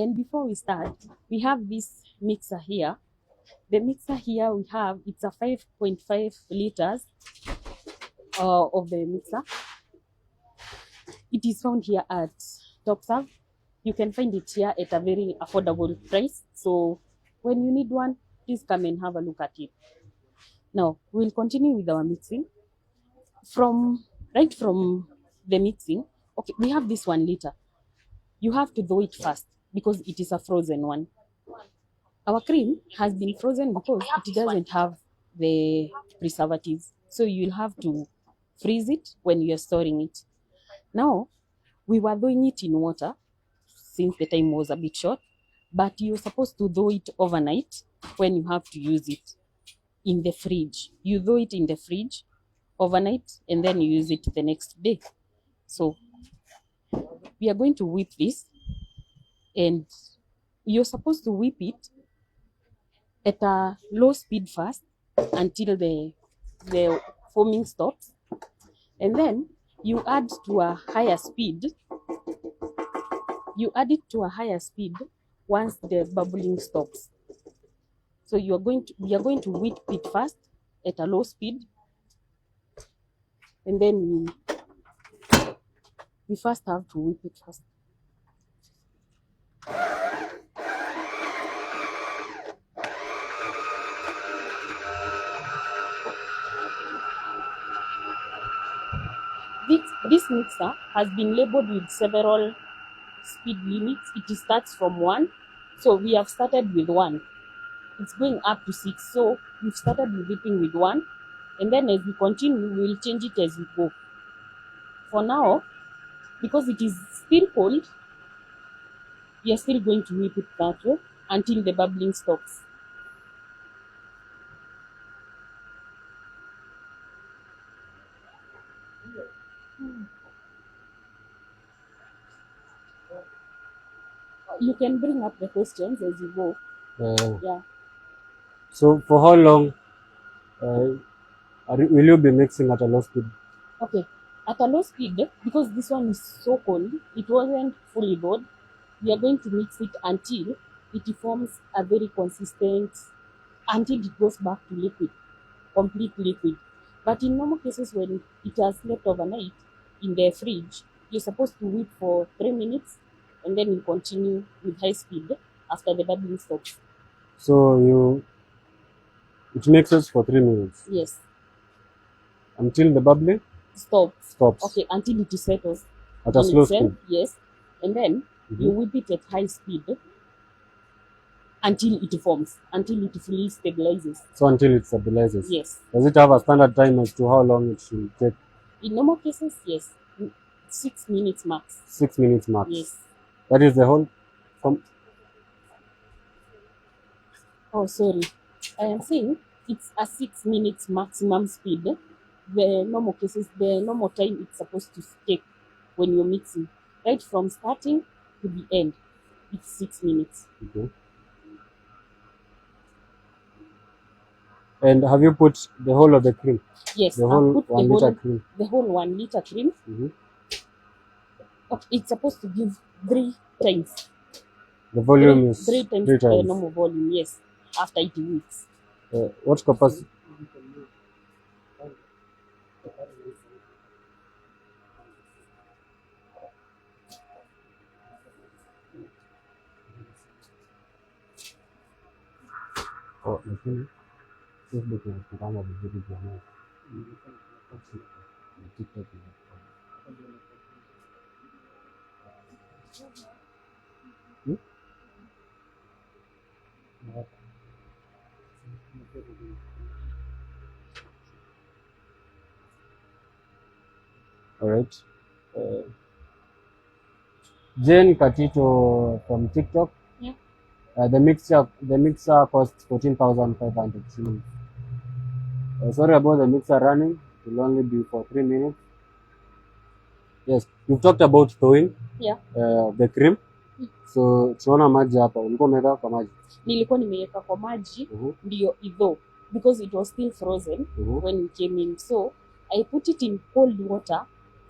And before we start, we have this mixer here. The mixer here we have, it's a 5.5 liters of the mixer. It is found here at Topserve. You can find it here at a very affordable price. So when you need one, please come and have a look at it. Now we'll continue with our mixing. From the mixing, okay, we have this 1 liter. You have to thaw it first because it is a frozen one. Our cream has been frozen because it doesn't have the preservatives. So you'll have to freeze it when you're storing it. Now, we were thawing it in water since the time was a bit short, but you're supposed to thaw it overnight when you have to use it in the fridge. You thaw it in the fridge overnight and then you use it the next day. So we are going to whip this, and you're supposed to whip it at a low speed first until the foaming stops, and then you add to a higher speed. You add it to a higher speed once the bubbling stops. So we are going to whip it first at a low speed, and then we first have to whip it first. This mixer has been labeled with several speed limits. It starts from 1. So we have started with 1. It's going up to 6. So we've started with whipping with 1. And then as we continue, we'll change it as we go. For now, because it is still cold, we are still going to whip it that way until the bubbling stops. You can bring up the questions as you go. Yeah. So for how long will you be mixing at a low speed? Okay. At a low speed, because this one is so cold, it wasn't fully thawed. We are going to mix it until it forms a very consistent, until it goes back to liquid, complete liquid. But in normal cases, when it has left overnight in the fridge, you're supposed to whip for 3 minutes, and then you continue with high speed after the bubbling stops. So it mixes for 3 minutes? Yes. Until the bubbling stops. Stops. Okay, until it settles. At a slow speed? Yes. And then you whip it at high speed until it forms, until it fully stabilizes. So until it stabilizes? Yes. Does it have a standard time as to how long it should take? In normal cases, yes. 6 minutes max. 6 minutes max? Yes. That is the whole... Oh, sorry. I am saying it's a 6 minutes maximum speed. The normal cases, the normal time it's supposed to take when you're mixing, right from starting to the end, it's 6 minutes. Okay. And have you put the whole of the cream? Yes, the whole put 1 liter cream. The whole 1 liter cream. Okay, it's supposed to give 3 times. The volume is 3 times the normal volume, yes, after it whips. What capacity? Lakini Facebook inatazama vizuri jamii. TikTok. All right. Jane Katito from TikTok. Yeah. The mixer costs 14,500 shillings. Sorry about the mixer running. It will only be for 3 minutes. Yes, you've talked about thawing. Yeah. The cream. So tunaona maji hapa. Ulikuwa umeweka kwa maji? Nilikuwa nimeweka kwa maji ndio itho, because it was still frozen when we came in. So I put it in cold water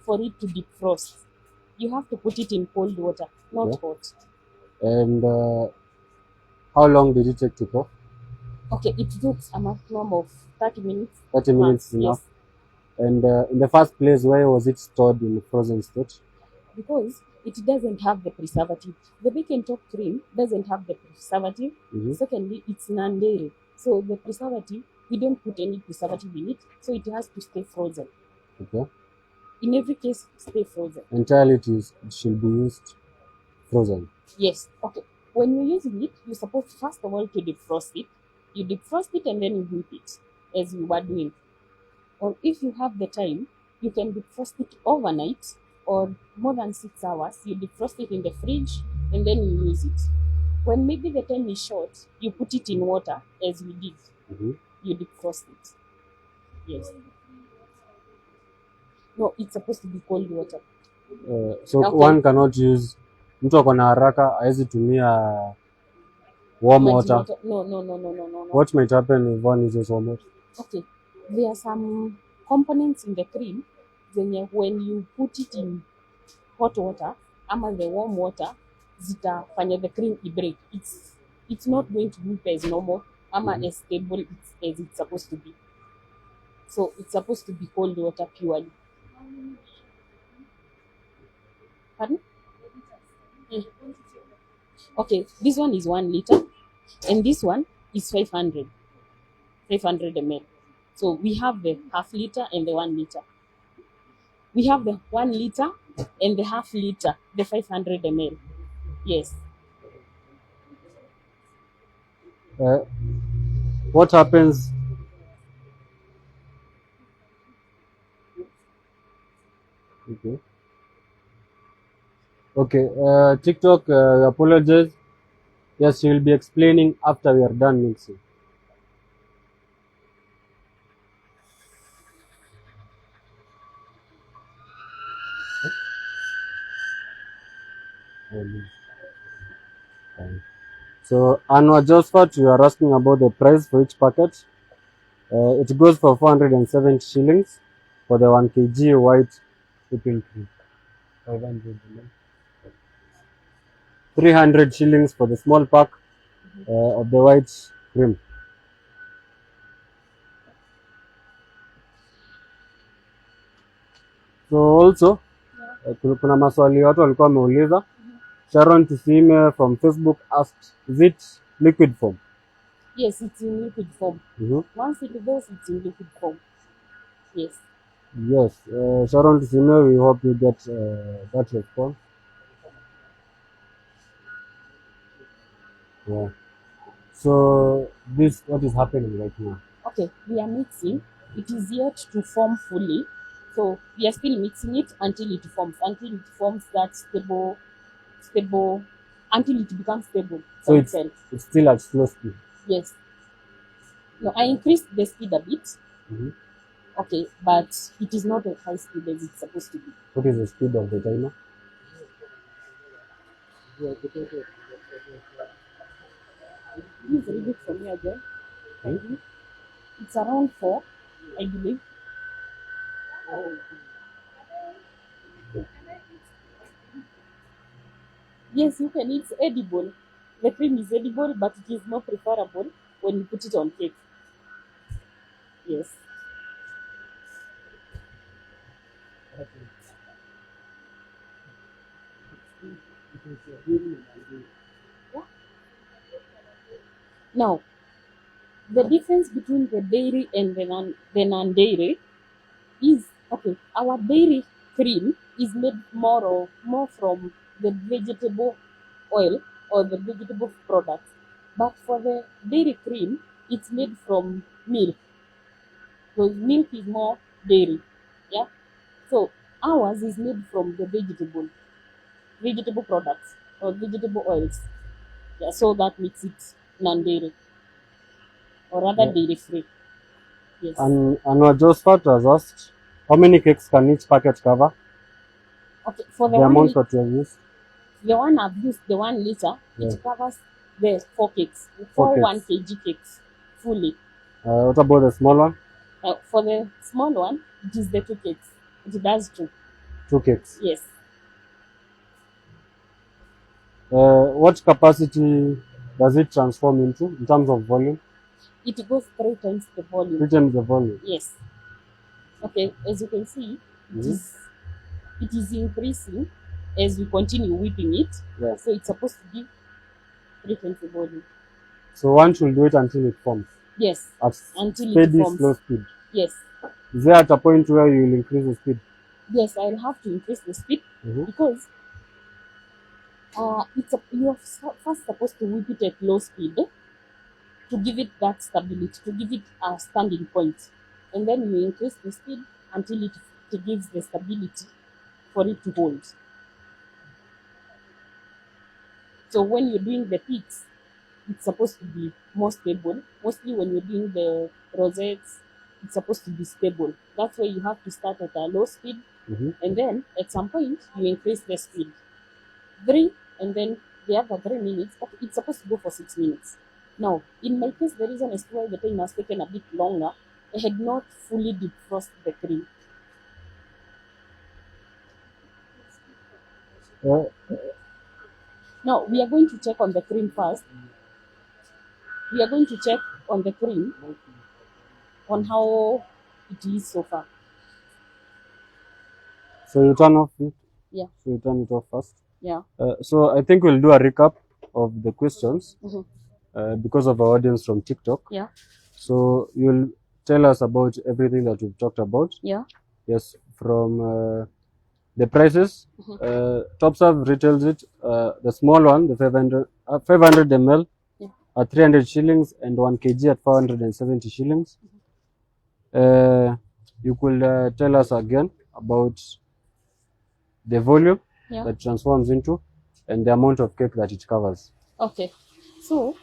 for it to defrost. You have to put it in cold water, not hot. And how long did it take to cook? Okay, it took a maximum of 30 minutes. 30 minutes is enough. Yes, And in the first place, why was it stored in frozen state? because it doesn't have the preservative. The bacon top cream doesn't have the preservative. Mhm. Secondly, it's non-dairy. So the preservative, we don't put any preservative in it. So it has to stay frozen. Okay. In every case, stay frozen. Entirely it should be used frozen. Yes. Okay. When you're using it, you're supposed first of all to defrost it. You defrost it and then you whip it as you were doing. Or if you have the time, you can defrost it overnight or more than 6 hours. You defrost it in the fridge and then you use it. When maybe the time is short, you put it in water as we did. Mhm. You defrost it. Yes. No, it's supposed to be cold water. So Okay. one cannot use, mtu ako na haraka hawezi tumia warm Mighty water. water. No. What might happen if one uses warm water? Okay. There are some components in the cream zenye when you put it in hot water ama the warm water zitafanya the cream break. It's not going to move as normal ama as stable as it's supposed to be. So it's supposed to be cold water purely. Pardon? Okay, this one is 1 liter and this one is 500 ml. So we have the half liter and the 1 liter. We have the 1 liter and the half liter, the 500 ml. Yes. What happens? Okay. Okay. TikTok, apologize. Yes, you will be explaining after we are done mixing. So, Anwar Josephat, you are asking about the price for each packet. It goes for 470 shillings for the 1 kg white whipping cream. 500 ml. 300 shillings for the small pack of the white cream. So also kuna maswali watu walikuwa wameuliza. Sharon Tisime from Facebook asked, is it liquid form? Yes, it's in liquid form. Once it goes, it's in liquid form. Yes. Yes, Sharon Tisime, we hope you get that response. Yeah. So this what is happening right now? Okay, we are mixing. It is yet to form fully. So we are still mixing it until it forms that stable, until it becomes stable. So it's still at slow speed. Yes. No, I increased the speed a bit. Okay, but it is not at high speed as it's supposed to be. What is the speed of the timer? Please read it for me again. It's around 4, I believe. Yes, you can. It's edible. The cream is edible, but it is more preferable when you put it on cake. Yes. Now, the difference between the dairy and the non-dairy is, okay, our dairy cream is made more from the vegetable oil or the vegetable products. But for the dairy cream, it's made from milk. Because milk is more dairy. Yeah. So ours is made from the vegetable products or vegetable oils. Yeah, so that makes it non-dairy. Or rather dairy free. Yes. And Anwar Josephat has asked, how many cakes can each packet cover? Okay, for the amount that you have used? The one I've used, the 1 liter, it covers the 4 cakes, 4 1 kg cakes fully. What about the small one? For the small one, it is the 2 cakes. It does 2. 2 cakes? Yes. What capacity does it transform into in terms of volume? It goes 3 times the volume. 3 times the volume. Yes. Okay, as you can see, it is increasing as we continue whipping it. Yeah. So it's supposed to give 3 times the volume. So one should do it until it forms. Yes. At Until it steady, forms. slow speed. Yes. Is there at a point where you will increase the speed? Yes, I'll have to increase the speed because you're first supposed to whip it at low speed to give it that stability, to give it a standing point. And then you increase the speed until it gives the stability for it to hold. So when you're doing the peaks, it's supposed to be more stable. Mostly when you're doing the rosettes, it's supposed to be stable. That's why you have to start at a low speed, and then at some point you increase the speed. 3, and then the other 3 minutes. Okay, it's supposed to go for 6 minutes. Now, in my case, the reason as to why the time has taken a bit longer, I had not fully defrosted the cream. Now, we are going to check on the cream first. We are going to check on the cream on how it is so far. So you turn off it? Yeah. So you turn it off first? Yeah. So I think we'll do a recap of the questions because of our audience from TikTok. Yeah. So you'll tell us about everything that we've talked about. Yeah. Yes, from the prices. Topserve retails it, the small one, the 500 ml at 300 shillings and 1 kg at 470 shillings. You could tell us again about the volume that transforms into and the amount of cake that it covers. Okay, so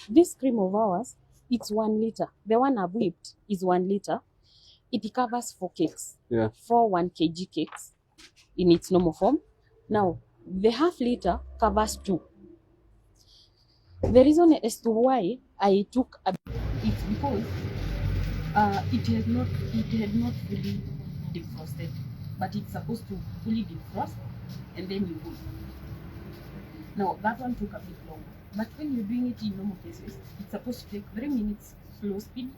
this cream of ours, it's 1 liter. The one I've whipped is 1 liter. It covers 4 cakes. Yeah. 4 1 kg cakes in its normal form. Now, the half liter covers 2. The reason as to why I took it's because it had not fully defrosted, but it's supposed to fully defrost and then you whip. Now that one took a bit longer, but when you're doing it in normal cases, it's supposed to take 3 minutes slow speed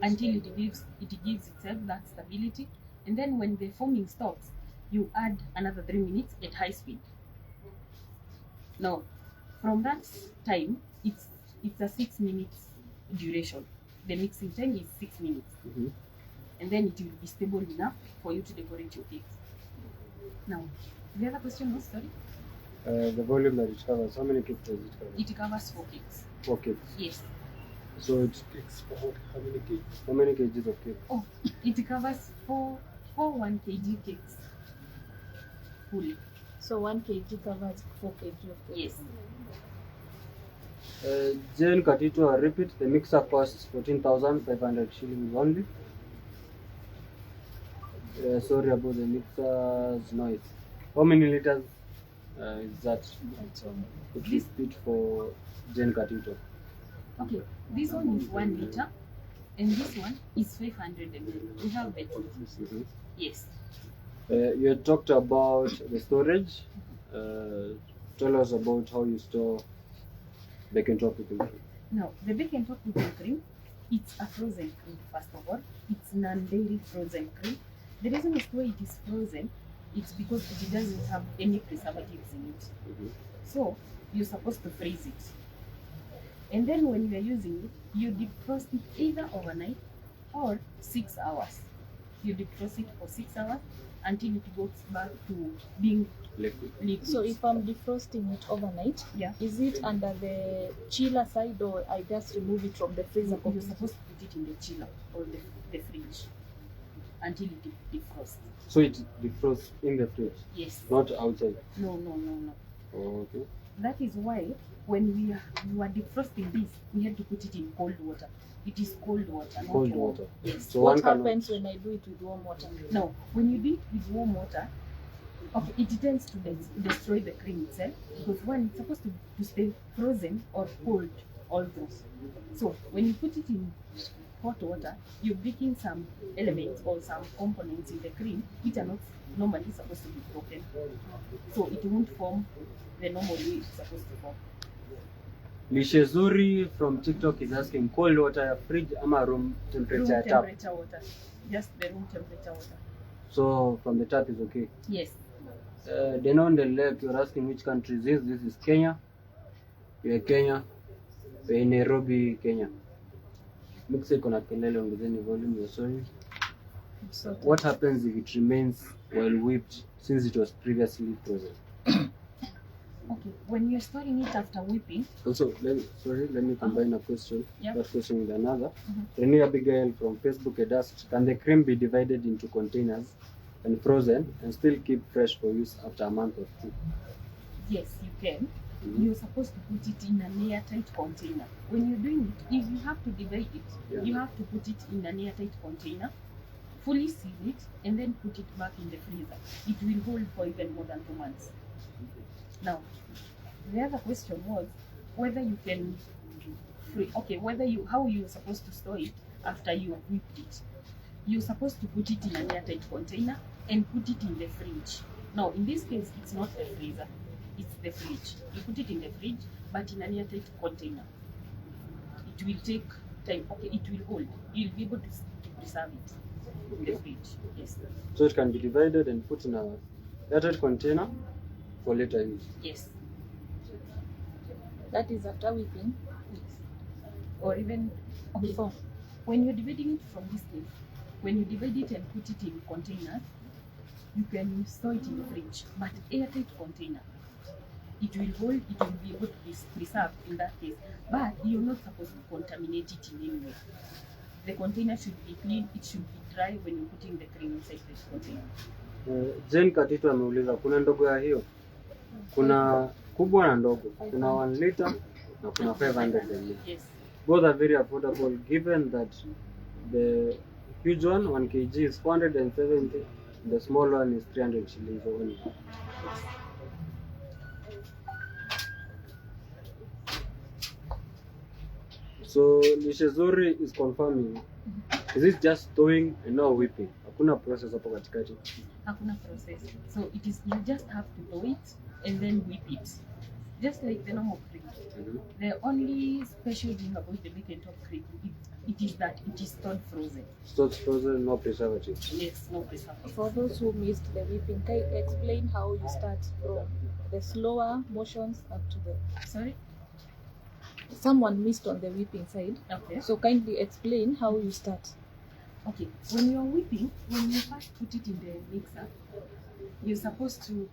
until it gives itself that stability, and then when the foaming stops, you add another 3 minutes at high speed. Now, from that time, it's a 6 minutes duration. The mixing time is 6 minutes, and then it will be stable enough for you to decorate your cakes. Now, the other question was, sorry? The volume that it covers, how many cakes does it cover? It covers 4 cakes. 4 cakes? Yes. So it takes how many kgs? How many kgs of cake? Oh, it covers 4 1 kg cakes fully. So 1 kg covers 4 kg of cake? Yes. Jane Katito, I repeat, the mixer costs 14,500 shillings only. Sorry about the mixer's noise. How many liters is that? Could you repeat for Jane Katito? Okay, this one is 1 liter, and this one is 500 ml. We have the two. Yes. You had talked about the storage. Tell us about how you store bacon top whipping cream. No, the bacon top whipping cream, it's a frozen cream, first of all. It's non-dairy frozen cream. The reason as to why it is frozen, it's because it doesn't have any preservatives in it. So, you're supposed to freeze it. And then when you are using it, you defrost it either overnight or 6 hours. You defrost it for 6 hours until it goes back to being liquid. So if I'm defrosting it overnight, is it under the chiller side, or I just remove it from the freezer? You're supposed to put it in the chiller or the fridge until it defrosts. So it defrosts in the fridge? Yes. Not outside? No. Oh, okay. That is why when we were defrosting this, we had to put it in cold water. It is cold water, not cold warm. water. Yes. So what happens when I do it with warm water? No, when you do it with warm water, okay, it tends to destroy the cream itself, because one, it's supposed to stay frozen or cold all those. So when you put it in hot water, you're breaking some elements or some components in the cream which are not normally supposed to be broken. So it won't form the normal way it's supposed to form. Lishe Zuri from TikTok is asking cold water, fridge ama room temperature Room tap. temperature water. Just the room temperature water. So from the tap is okay. Yes. Then on the left, you're asking which country is this? This is Kenya. We are Kenya. We are in Nairobi, Kenya. Mix iko na kelele, ongezeni volume, you're sorry. What happens if it remains well whipped since it was previously frozen? Okay, when you're storing it after whipping. Also, let me combine a question. Yep. That question with another. Renee Abigail from Facebook had asked, can the cream be divided into containers and frozen and still keep fresh for use after a month or two? Yes, you can. You're supposed to put it in an airtight container. When you're doing it, if you have to divide it, you have to put it in an airtight container, fully seal it, and then put it back in the freezer. It will hold for even more than 2 months. Now, the other question was whether you can how you're supposed to store it after you have whipped it. You're supposed to put it in an airtight container and put it in the fridge. Now, in this case, it's not the freezer, it's the fridge. You put it in the fridge, but in an airtight container. It will take time. Okay, it will hold. You'll be able to preserve it in the fridge. Yes. So it can be divided and put in a airtight container for later use. Yes. That is after whipping. Yes. Or even Before. when you're dividing it from this case, when you divide it and put it in containers, you can store it in the fridge, but airtight container. It will hold, it will be able to be preserved in that case, but you're not supposed to contaminate it in any way. The container should be clean, it should be dry when you're putting the cream inside the container. Jane Katitu ameuliza kuna ndogo ya hiyo, kuna kubwa na ndogo, kuna 1 liter na kuna 500 ml. Yes. Both are very affordable given that the huge one 1 kg is 470, the small one is 300 shillings only. So Lishe Zuri is confirming, is it just stowing and no whipping? Hakuna process hapo katikati. Hakuna process. So it is, you just have to do it and then whip it. Just like the normal cream. The only special thing about the bacon top cream, it is that it is stored frozen. Stored frozen, no preservatives. Yes, no preservative. For those who missed the whipping, can you explain how you start from the slower motions up to the... Sorry? Someone missed on the whipping side. Okay. So kindly explain how you start. Okay. When you're whipping, when you first put it in the mixer, you're supposed to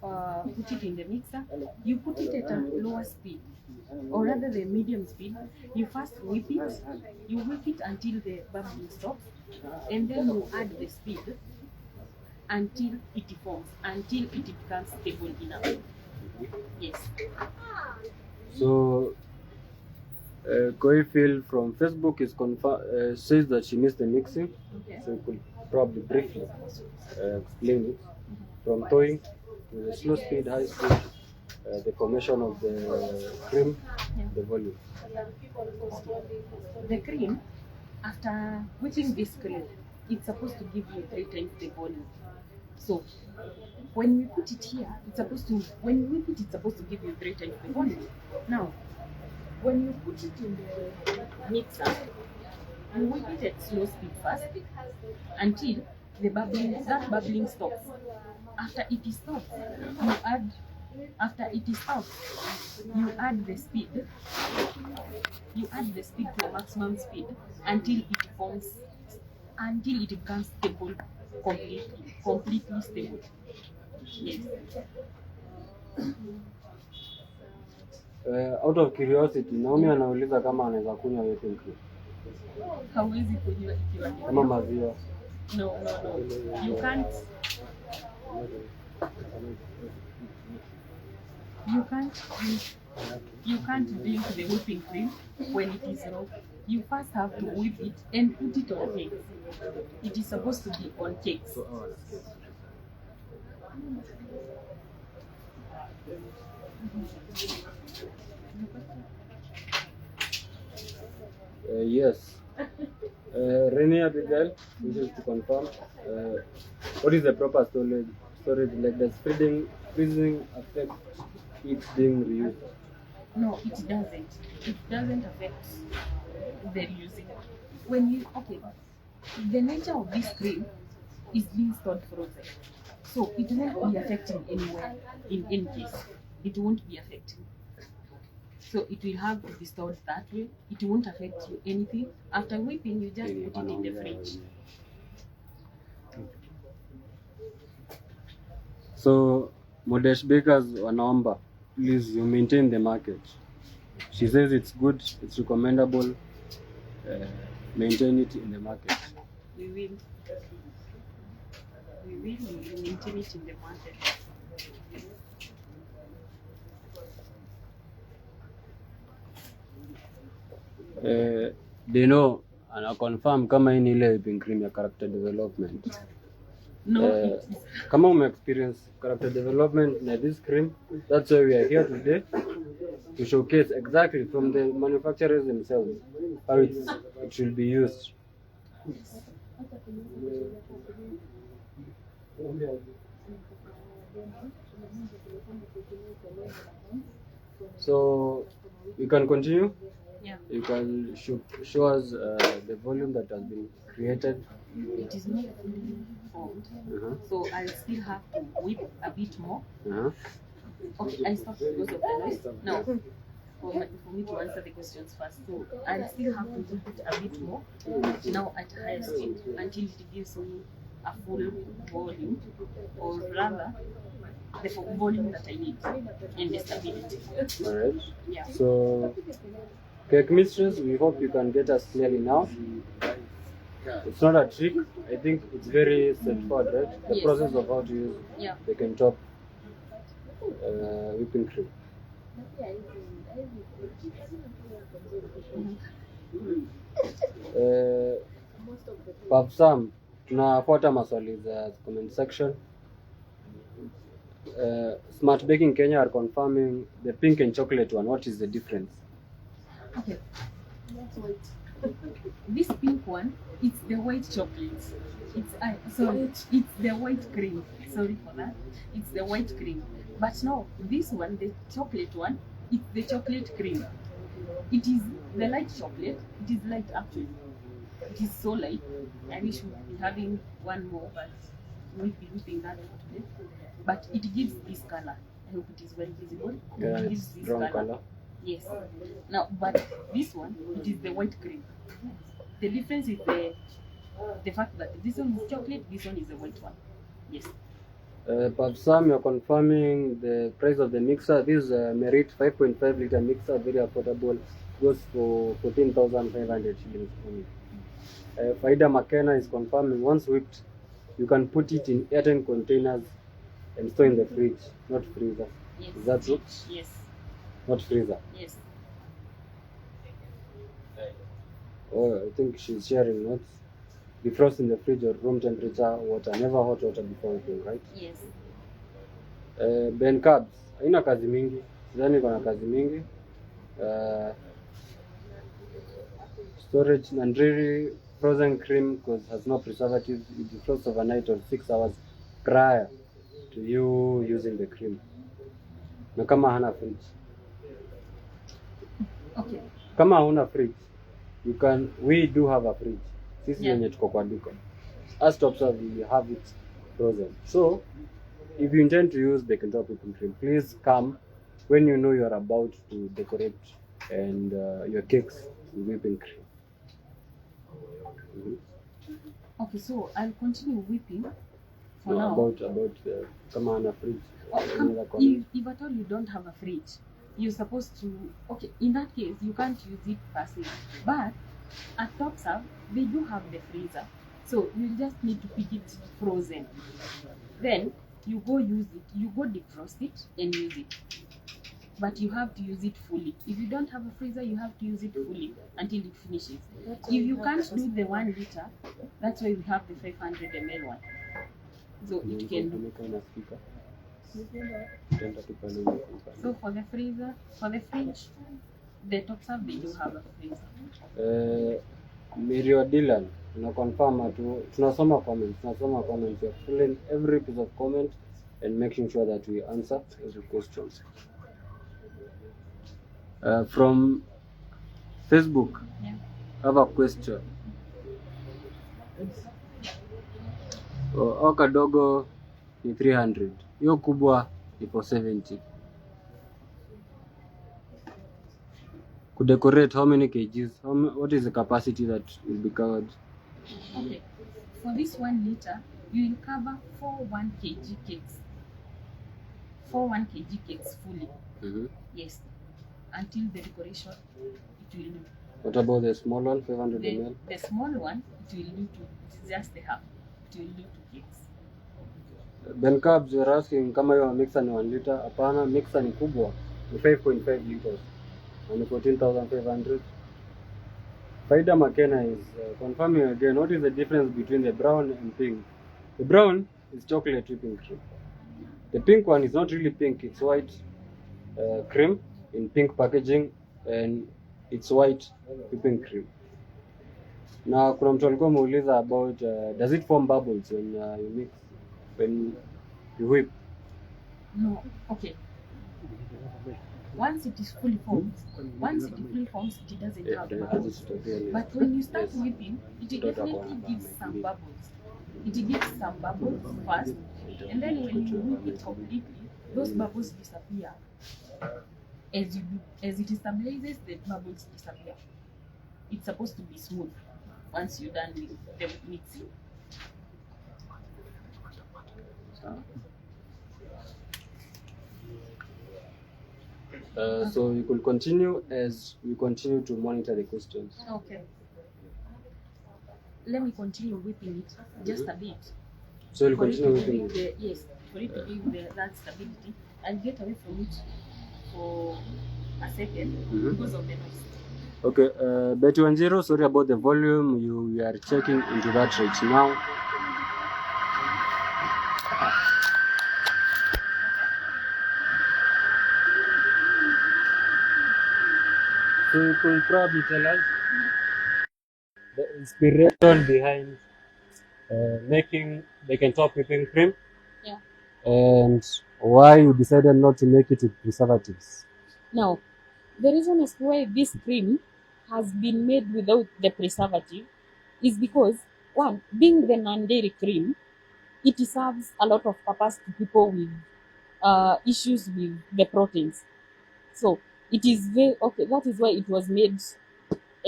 put it in the mixer. You put it at a lower speed, or rather the medium speed. You first whip it. You whip it until the bubbling stops, and then you add the speed until it forms, until it becomes stable enough. Yes. So Koifil from Facebook is says that she missed the mixing. Okay. So you could probably briefly explain it. From towing to the slow speed, high speed, the formation of the cream, the volume. The cream, after whipping this cream, it's supposed to give you 3 times the volume. So when we put it here, when you whip it, it's supposed to give you 3 times the volume. Now, when you put it in the mixer, you whip it at slow speed first until that bubbling stops. After it is stopped, you add the speed. You add the speed to a maximum speed until it becomes stable, completely stable. Yes. Out of curiosity, Naomi anauliza kama anaweza kunywa whipping cream Hauwezi kujua ikiwa ni kama maziwa. No. You can't drink the whipping cream when it is raw. You first have to whip it and put it on cakes. It is supposed to be on cakes. Yes. Renee Abigail wishes to confirm what is the proper storage? Like, does freezing affect it being reused? No, it doesn't. It doesn't affect the reusing. When you the nature of this cream is being stored frozen, so it won't be affecting anywhere. In any case, it won't be affecting. So it will have to be stored that way. It won't affect you anything. After whipping, you just put it in the fridge. So Modesh Bakers wanaomba, please you maintain the market. She says it's good, it's recommendable. Maintain it in the market. We will. We will maintain it in the market. They know ana confirm kama hii ni ile whipping cream ya character development. No, Kama ume experience character development na this cream, that's why we are here today to showcase exactly from the manufacturers themselves how it should be used. So we can continue. yeah. You can show us the volume that has been created. It is not fully formed, so I still have to whip a bit more. Okay, I stopped because of the noise. Now, for me to answer the questions first, so I still have to whip it a bit more. Now at higher speed until it gives me a full volume, or rather, the volume that I need and the stability. Alright. Yeah. So, cake mistress, we hope you can get us clearly now. It's not a trick. I think it's very straightforward, right? The Yes. process of how to use the can top whipping cream. Papsam, tunafuata maswali za comment section. Smart Baking Kenya are confirming the pink and chocolate one. What is the difference? Okay. This pink one, it's the white chocolate. It's the white cream. Sorry for that. It's the white cream. But now this one, the chocolate one, it's the chocolate cream. It is the light chocolate. It is light actually. It is so light. I wish we would be having one more, but we'll be whipping that for today. But it gives this color. I hope it is well visible. Yeah, It gives it's this brown color. Yes. Now, but this one, it is the white cream. The difference is the fact that this one is chocolate, this one is the white one. Yes. Papsam, you're confirming the price of the mixer. This Merit 5.5 liter mixer, very affordable, goes for 14,500 shillings only. Faida McKenna is confirming once whipped, you can put it in airtight containers and store in the fridge, not freezer. Yes. Is that true? Yes. Not freezer. Yes. Oh, I think she's sharing notes. Defrost in the fridge or room temperature water, never hot water before whipping, right? Yes. Ben Cabs, haina kazi mingi. Sidhani kuna kazi mingi. Storage Nandriri frozen cream because has no preservatives. It defrosts overnight or 6 hours prior to you using the cream. Na kama hana fridge. Okay. Kama huna fridge, we do have a fridge. Sisi Yeah. yenye tuko kwa duka. As Topserve, we have it frozen. So, if you intend to use the top whipping cream, please come when you know you are about to decorate and your cakes with whipping cream. Okay, so I'll continue whipping for No, now. about kama hana fridge. Any other comment? If at all you don't have a fridge, you're supposed to, okay, in that case, you can't use it per se. But at Topserve, they do have the freezer. So you just need to pick it frozen. Then you go use it, you go defrost it and use it. But you have to use it fully. If you don't have a freezer, you have to use it fully until it finishes. If you can't do the 1 liter, that's why we have the 500 ml one. So it can do. So for the freezer, for the fridge, The Topserve, they do have a freezer. Mirio Dylan, confirm tunasoma comments. We are filling every piece of comment and making sure that we answer every question. From Facebook, Yeah. I have a question. Kadogo ni 300, hiyo kubwa ni 470. Could decorate how many kgs? What is the capacity that will be covered? Okay, for this 1 liter, you will cover 4 1 kg cakes. 4 1 kg cakes fully. Yes, until the decoration, it will do. What about the small one, 500 ml? The small one, it will do 2. It's just the half. It will do 2 cakes. Ben Cabs were asking kama hiyo mixer ni 1 liter. Hapana, mixer ni kubwa, ni 5.5 liters. Only 14,500. Faida McKenna is confirming again, what is the difference between the brown and pink? The brown is chocolate whipping cream. The pink one is not really pink, it's white cream in pink packaging, and it's white whipping cream. Na kuna mtu alikuwa ameuliza about does it form bubbles when you mix, when you whip? No, okay. Once it is fully formed, it doesn't have bubbles. But when you start whipping, it definitely gives some bubbles. It gives some bubbles first, and then when you whip it completely, those bubbles disappear. As it stabilizes, the bubbles disappear. It's supposed to be smooth once you're done with the mixing. So you could continue as we continue to monitor the questions. Okay. Let me continue whipping it just a bit. So you'll continue whipping it? Yes, for it to give that stability. I'll get away from it for a second because of the noise. Okay, Betty Njoro, sorry about the volume. We are checking into that right now. So you could probably tell us the inspiration behind making bacon top whipping cream. Yeah. And why you decided not to make it with preservatives. Now, the reason as to why this cream has been made without the preservative is because, one, being the non-dairy cream, it serves a lot of purpose to people with issues with the proteins. So it is very okay. That is why it was made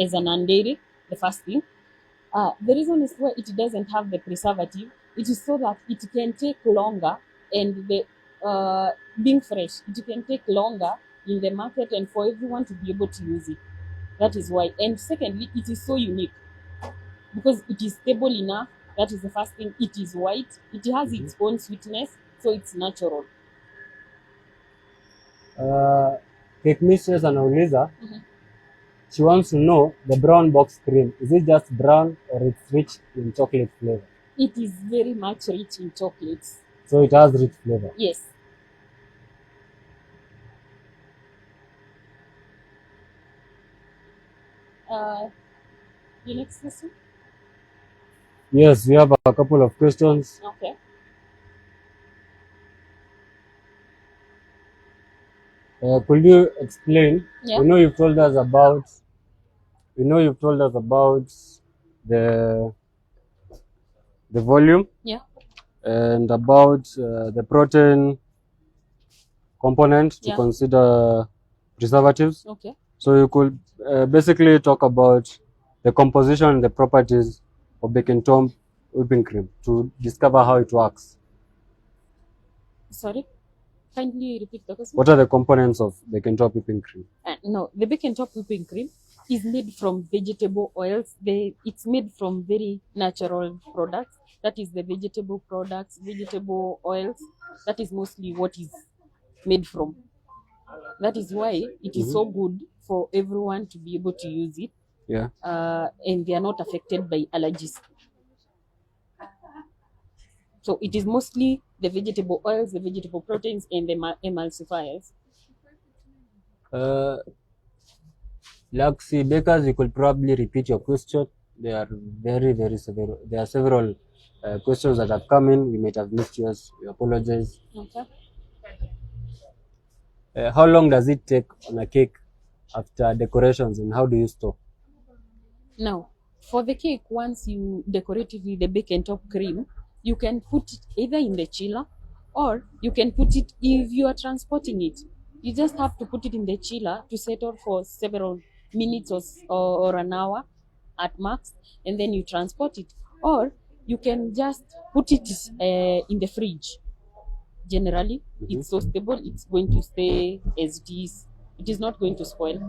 as a non-dairy, the first thing. The reason is why it doesn't have the preservative. It is so that it can take longer, and the being fresh, it can take longer in the market and for everyone to be able to use it. That is why. And secondly, it is so unique because it is stable enough. That is the first thing. It is white. It has its own sweetness, so it's natural. Cake Mistress anauliza, she wants to know the brown box cream. Is it just brown or it's rich in chocolate flavor? It is very much rich in chocolates. So it has rich flavor? Yes. The next question? Yes, we have a couple of questions. Okay. Could you explain? Yeah. We know you've told us about the volume. Yeah. And about the protein component to consider preservatives. Okay. So you could basically talk about the composition and the properties of bacon top whipping cream to discover how it works. Sorry? Kindly repeat the question. What are the components of bacon top whipping cream? No, the bacon top whipping cream is made from vegetable oils. It's made from very natural products. That is the vegetable products, vegetable oils. That is mostly what is made from. That is why it is so good for everyone to be able to use it. Yeah. And they are not affected by allergies. So it is mostly the vegetable oils, the vegetable proteins, and the emulsifiers. Laxi bakers, you could probably repeat your question. There are very several. There are several questions that have come in. We might have missed yours. We apologize. Okay. How long does it take on a cake after decorations, and how do you store? Now, for the cake, once you decorate it with the bake and top cream, you can put it either in the chiller, or you can put it, if you are transporting it, you just have to put it in the chiller to settle for several minutes or an hour at max, and then you transport it. Or you can just put it in the fridge. Generally, it's so stable, it's going to stay as it is. It is not going to spoil.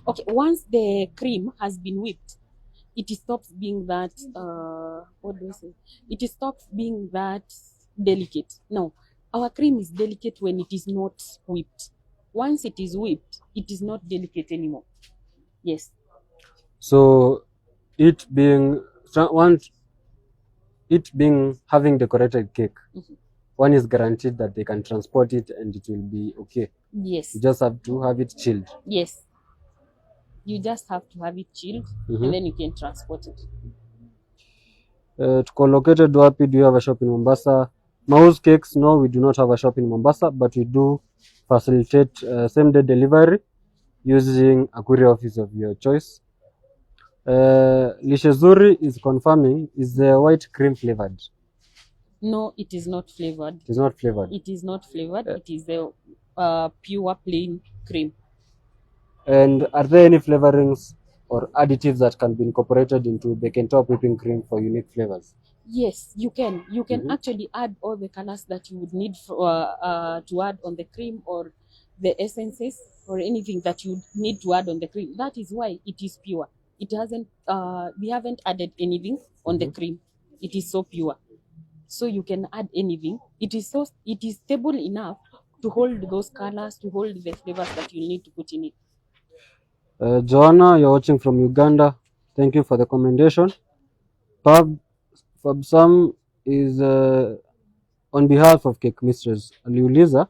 Okay, once the cream has been whipped, it stops being that what do I say? It stops being that delicate. No, our cream is delicate when it is not whipped. Once it is whipped, it is not delicate anymore. Yes. So, it being having decorated cake, one is guaranteed that they can transport it and it will be okay. Yes. You just have to have it chilled. Yes. You just have to have it chilled, and then you can transport it. Tuko located wapi? Do you have a shop in Mombasa? Mouse Cakes, no, we do not have a shop in Mombasa, but we do facilitate same-day delivery using a courier office of your choice. Lishe Zuri is confirming, is the white cream flavored? No, it is not flavored. It is not flavored. It is not flavored. It is a pure plain cream. And are there any flavorings or additives that can be incorporated into bake and top whipping cream for unique flavors? Yes, you can. You can actually add all the colors that you would need to add on the cream, or the essences, or anything that you need to add on the cream. That is why it is pure. It hasn't. We haven't added anything on the cream. It is so pure. So you can add anything. It is stable enough to hold those colors, to hold the flavors that you need to put in it. Joanna, you're watching from Uganda. Thank you for the commendation. Fabsam is on behalf of Cake Mistress. Aliuliza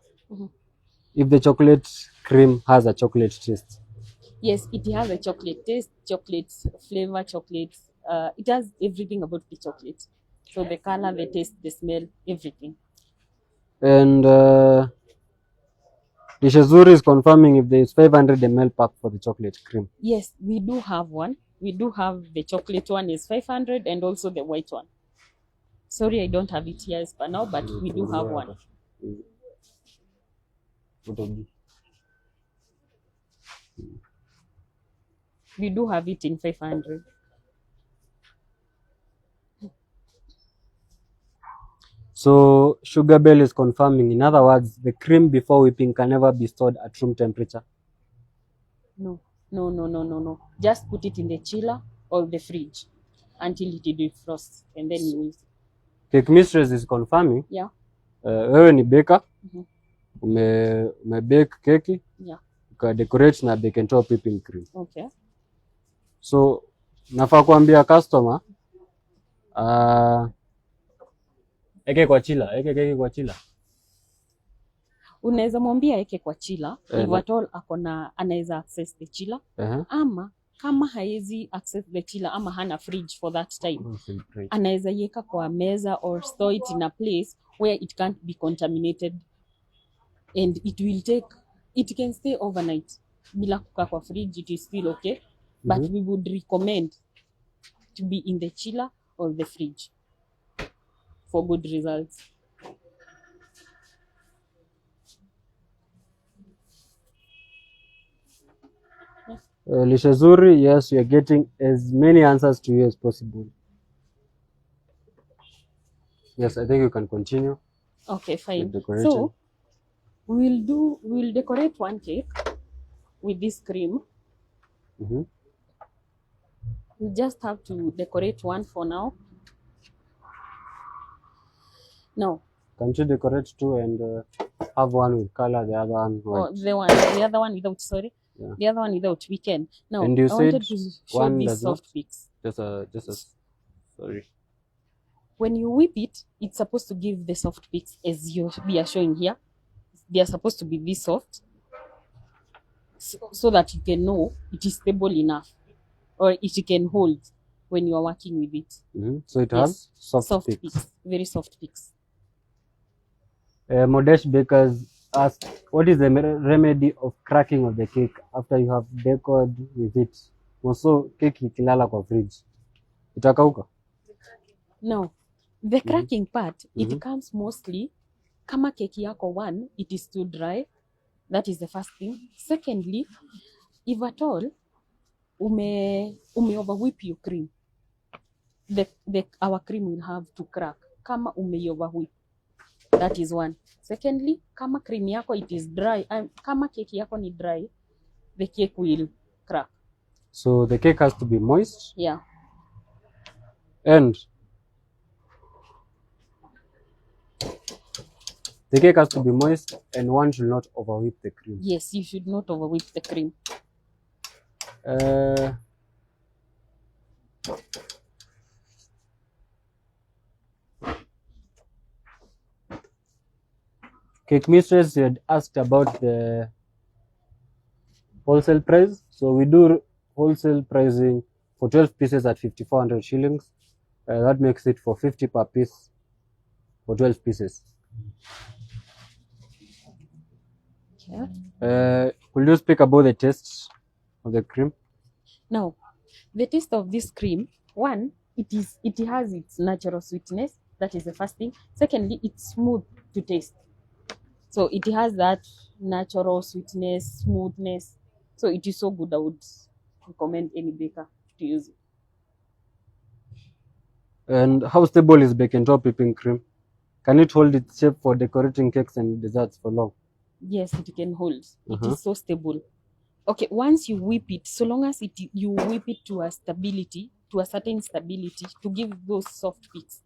if the chocolate cream has a chocolate taste. Yes, it has a chocolate taste, chocolate flavor, chocolate. It has everything about the chocolate. So the color, the taste, the smell, everything. And Lishazuri is confirming if there is 500 ml pack for the chocolate cream. Yes, we do have one. We do have the chocolate one is 500, and also the white one. Sorry, I don't have it here as per now, but we do have one. We do have it in 500. So Sugar Bell is confirming, in other words, the cream before whipping can never be stored at room temperature. No. Just put it in the chiller or the fridge until it defrosts, and then you use it. Cake Mistress is confirming. Yeah. Wewe ni baker. Umebake keki. Yeah. Ukadecorate na bake and top whipping cream. Okay. So nafaa kuambia customer eke kwa chila, eke kwa chila. Unaweza mwambia eke kwa chila, if at all anaweza access the chila, ama kama haezi access the chila ama hana fridge for that time, anaweza iweka kwa meza or store it in a place where it can't be contaminated, and it can stay overnight. Bila kukaa kwa fridge, it is still okay, but we would recommend to be in the chiller or the fridge for good results. Lishazuri, yes, we are getting as many answers to you as possible. Yes, I think you can continue. Okay, fine. So we'll decorate one cake with this cream. We just have to decorate one for now. No. Can't you decorate two and have one with color, the other one white? Oh, the other one without, sorry. Yeah. The other one without, we can. Now, and you I wanted to show these soft peaks. Just sorry. When you whip it, it's supposed to give the soft peaks as we are showing here. They are supposed to be this soft. so that you can know it is stable enough or it can hold when you are working with it. So it Yes. has soft peaks. peaks, very soft peaks. Modesh bakers ask, what is the remedy of cracking of the cake after you have decored with it? Also, cake ikilala kwa fridge itakauka. No, the Mhm. cracking part, Mhm. it comes mostly kama keki yako, one, it is too dry. That is the first thing. Secondly, if at all ume overwhip your cream, our cream will have to crack kama ume overwhip. That is one. Secondly, kama cream yako it is dry, kama keki yako ni dry, the cake will crack. So the cake has to be moist. Yeah. And the cake has to be moist, and one should not overwhip the cream. Yes, you should not overwhip the cream. Cake mistress, you had asked about the wholesale price. So we do wholesale pricing for 12 pieces at 5,400 shillings. That makes it for 50 per piece for 12 pieces. Yeah. Could you speak about the taste of the cream? Now, the taste of this cream, one, it has its natural sweetness. That is the first thing. Secondly, it's smooth to taste. So it has that natural sweetness, smoothness. So it is so good. I would recommend any baker to use it. And how stable is baking top whipping cream? Can it hold its shape for decorating cakes and desserts for long? Yes, it can hold. It Mhm. is so stable. Okay, once you whip it, so long as you whip it to a stability, to a certain stability, to give those soft peaks,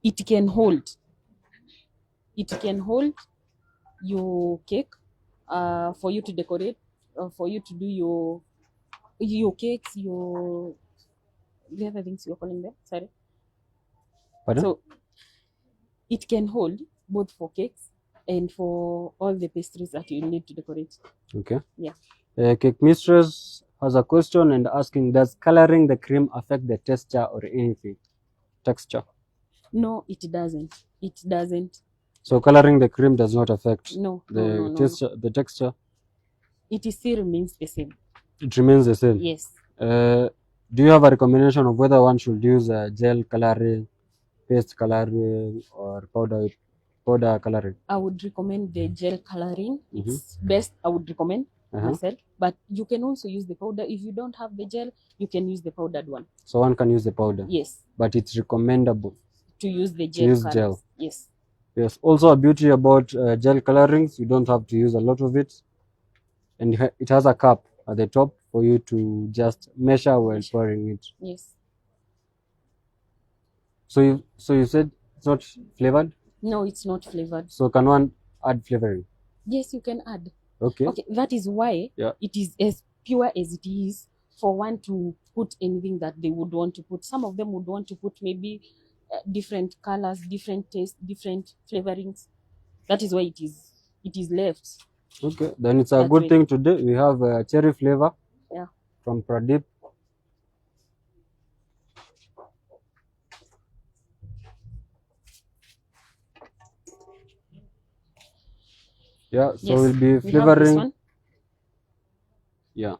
it can hold. It can hold your cake for you to decorate, for you to do your cakes, your the other things you're calling them. Sorry. Pardon? So it can hold both for cakes and for all the pastries that you need to decorate. Okay. Yeah. Cake mistress has a question and asking, does coloring the cream affect the texture or anything? Texture. No, it doesn't. It doesn't. So coloring the cream does not affect No, the texture. The texture. It still remains the same. It remains the same. Yes. Do you have a recommendation of whether one should use gel coloring, paste coloring, or powder coloring? I would recommend the gel coloring. It's best. I would recommend myself. But you can also use the powder. If you don't have the gel, you can use the powdered one. So one can use the powder. Yes. But it's recommendable To use the gel. use colors. gel. Yes. Yes. Also, a beauty about gel colorings, you don't have to use a lot of it, and it has a cup at the top for you to just measure while pouring it. Yes. So you said it's not flavored. No, it's not flavored. So can one add flavoring? Yes, you can add. Okay. Okay, that is why it is as pure as it is for one to put anything that they would want to put. Some of them would want to put maybe different colors, different taste, different flavorings. That is why it is left. Okay, then it's a good thing today. We have a cherry flavor. Yeah. From Pradeep. Yeah, so Yes, we'll be we have this flavoring. one. Yeah.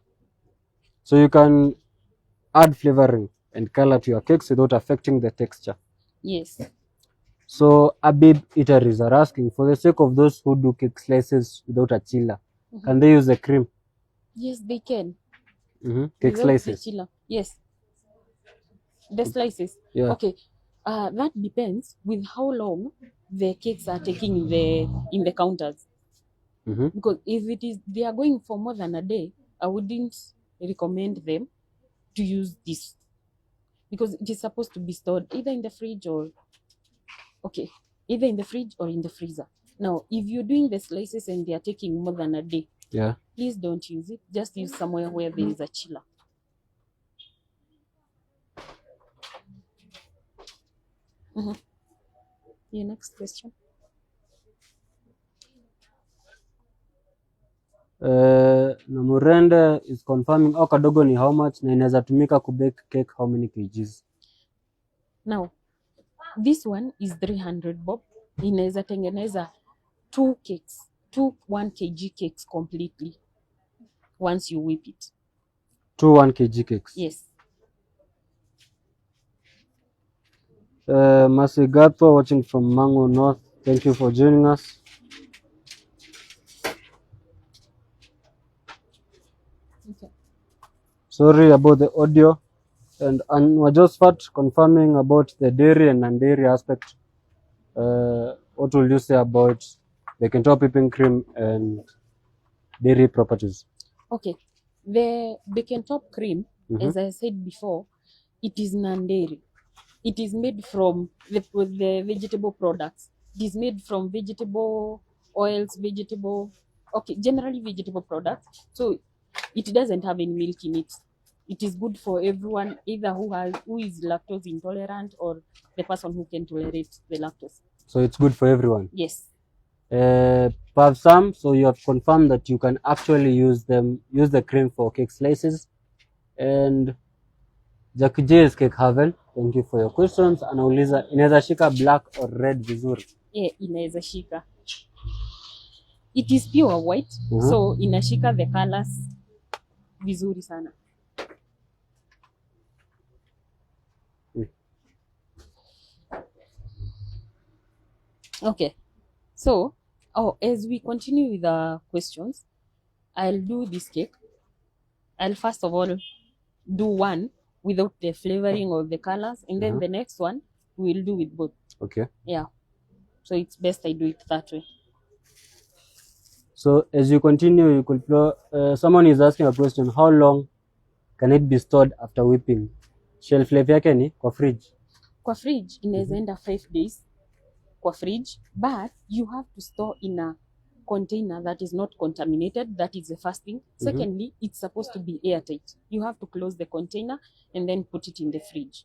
So you can add flavoring and color to your cakes without affecting the texture. Yes. So Abib eateries are asking, for the sake of those who do cake slices without a chiller, can they use the cream? Yes, they can. Cake Without slices. the chiller. Yes. The slices. Yeah. Okay. That depends with how long the cakes are taking in the counters. Because if it is they are going for more than a day, I wouldn't recommend them to use this, because it is supposed to be stored either in the fridge or either in the fridge or in the freezer. Now, if you're doing the slices and they are taking more than a day, please don't use it. Just use somewhere where there is a chiller. Your next question. Na Murende is confirming au kadogo ni how much na inaweza tumika kubake cake how many kgs? Now, this one is 300 bob. Inaweza tengeneza 2 cakes, 1 kg cakes completely once you whip it. 2 1 kg cakes. Yes. Masigato watching from Mango North. Thank you for joining us. Okay. Sorry about the audio. And Wajosfat confirming about the dairy and non-dairy aspect. What will you say about the Kentucky whipping cream and dairy properties? Okay. The bacon top cream, as I said before, it is non-dairy. It is made from the vegetable products. It is made from vegetable oils, generally vegetable products. So it doesn't have any milk in it. It is good for everyone, either who is lactose intolerant or the person who can tolerate the lactose. So it's good for everyone. Yes. Some, so you have confirmed that you can actually use the cream for cake slices. And Jackie J's Cake Haven, thank you for your questions. Anauliza inaweza shika black or red vizuri? Yeah, inaweza shika. It is pure white, so inashika the colors vizuri sana. Okay. So, as we continue with the questions, I'll do this cake. I'll first of all do one without the flavoring or the colors, and then the next one we'll do with both. Okay. Yeah. So it's best I do it that way. So as you continue, you could someone is asking a question, how long can it be stored after whipping? Shelf life yake ni kwa fridge? Kwa fridge inaweza enda 5 days kwa fridge, but you have to store in a container that is not contaminated. That is the first thing. Secondly, it's supposed to be airtight. You have to close the container and then put it in the fridge.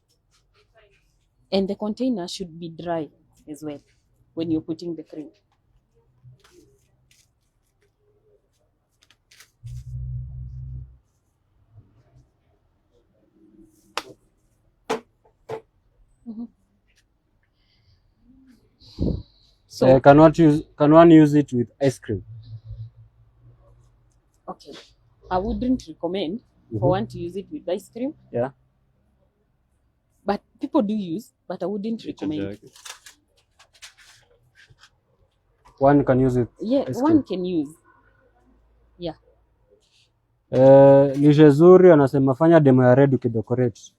And the container should be dry as well when you're putting the cream. So can one use it with ice cream? Okay, I wouldn't recommend for one to use it with ice cream. Yeah. But people do use, but I wouldn't recommend. One can use it. Yeah, one can use. Yeah. Lishe zuri anasema fanya demo ya red ukidecorate.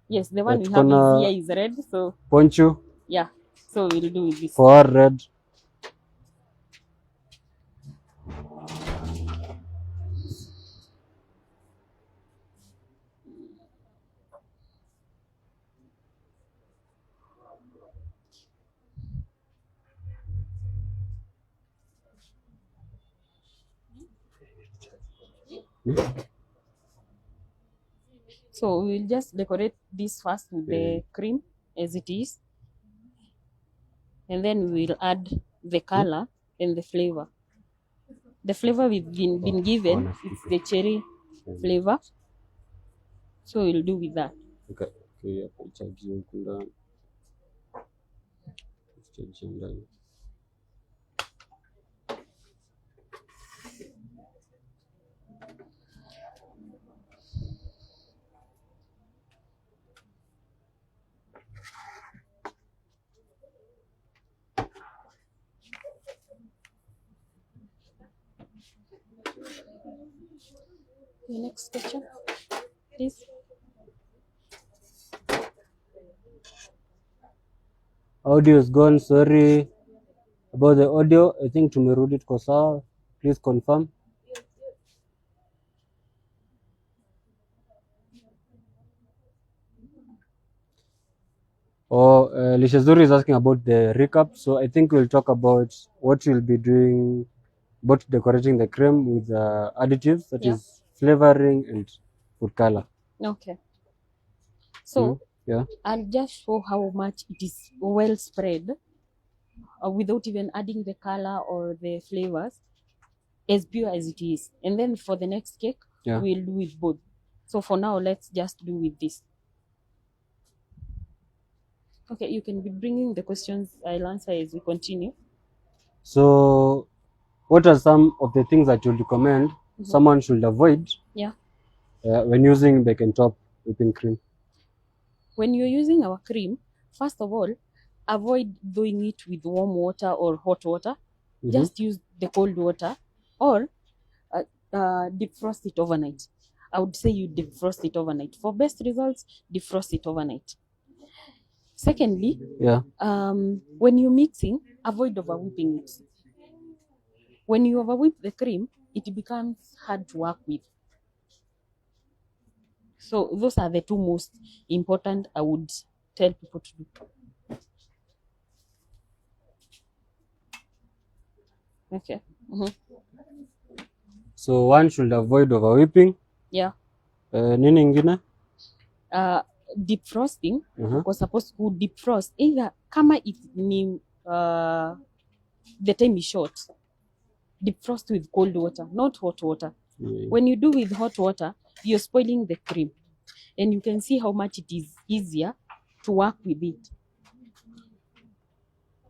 Yes, the one we have is here is red, so ponchu. Yeah, so we'll do with this. For red. So we'll just decorate this first with the cream as it is, and then we'll add the color and the flavor. The flavor we've been given is the cherry flavor, so we'll do with that. Okay. The next question, please. Audio is gone. Sorry about the audio. I think tumerudi tuko sawa. Please confirm. Lishe Zuri is asking about the recap. So I think we'll talk about what you'll be doing, about decorating the cream with additives, that is flavoring and food color. Okay. So I'll just show how much it is well spread without even adding the color or the flavors, as pure as it is. And then for the next cake, Yeah. we'll do with both. So for now, let's just do with this. Okay, you can be bringing the questions. I'll answer as we continue. So, what are some of the things that you recommend someone should avoid Yeah. when using bake and top whipping cream? When you're using our cream, first of all, avoid doing it with warm water or hot water. Just use the cold water, or defrost it overnight. I would say you defrost it overnight. For best results, defrost it overnight. Secondly, Yeah. when you're mixing, avoid over whipping it. When you over whip the cream, it becomes hard to work with. So those are the two most important I would tell people to do. Okay. So one should avoid over whipping. Yeah. Nini ingine? Defrosting, we're supposed to defrost either kama it ni the time is short, defrost with cold water, not hot water. When you do with hot water, you're spoiling the cream, and you can see how much it is easier to work with it.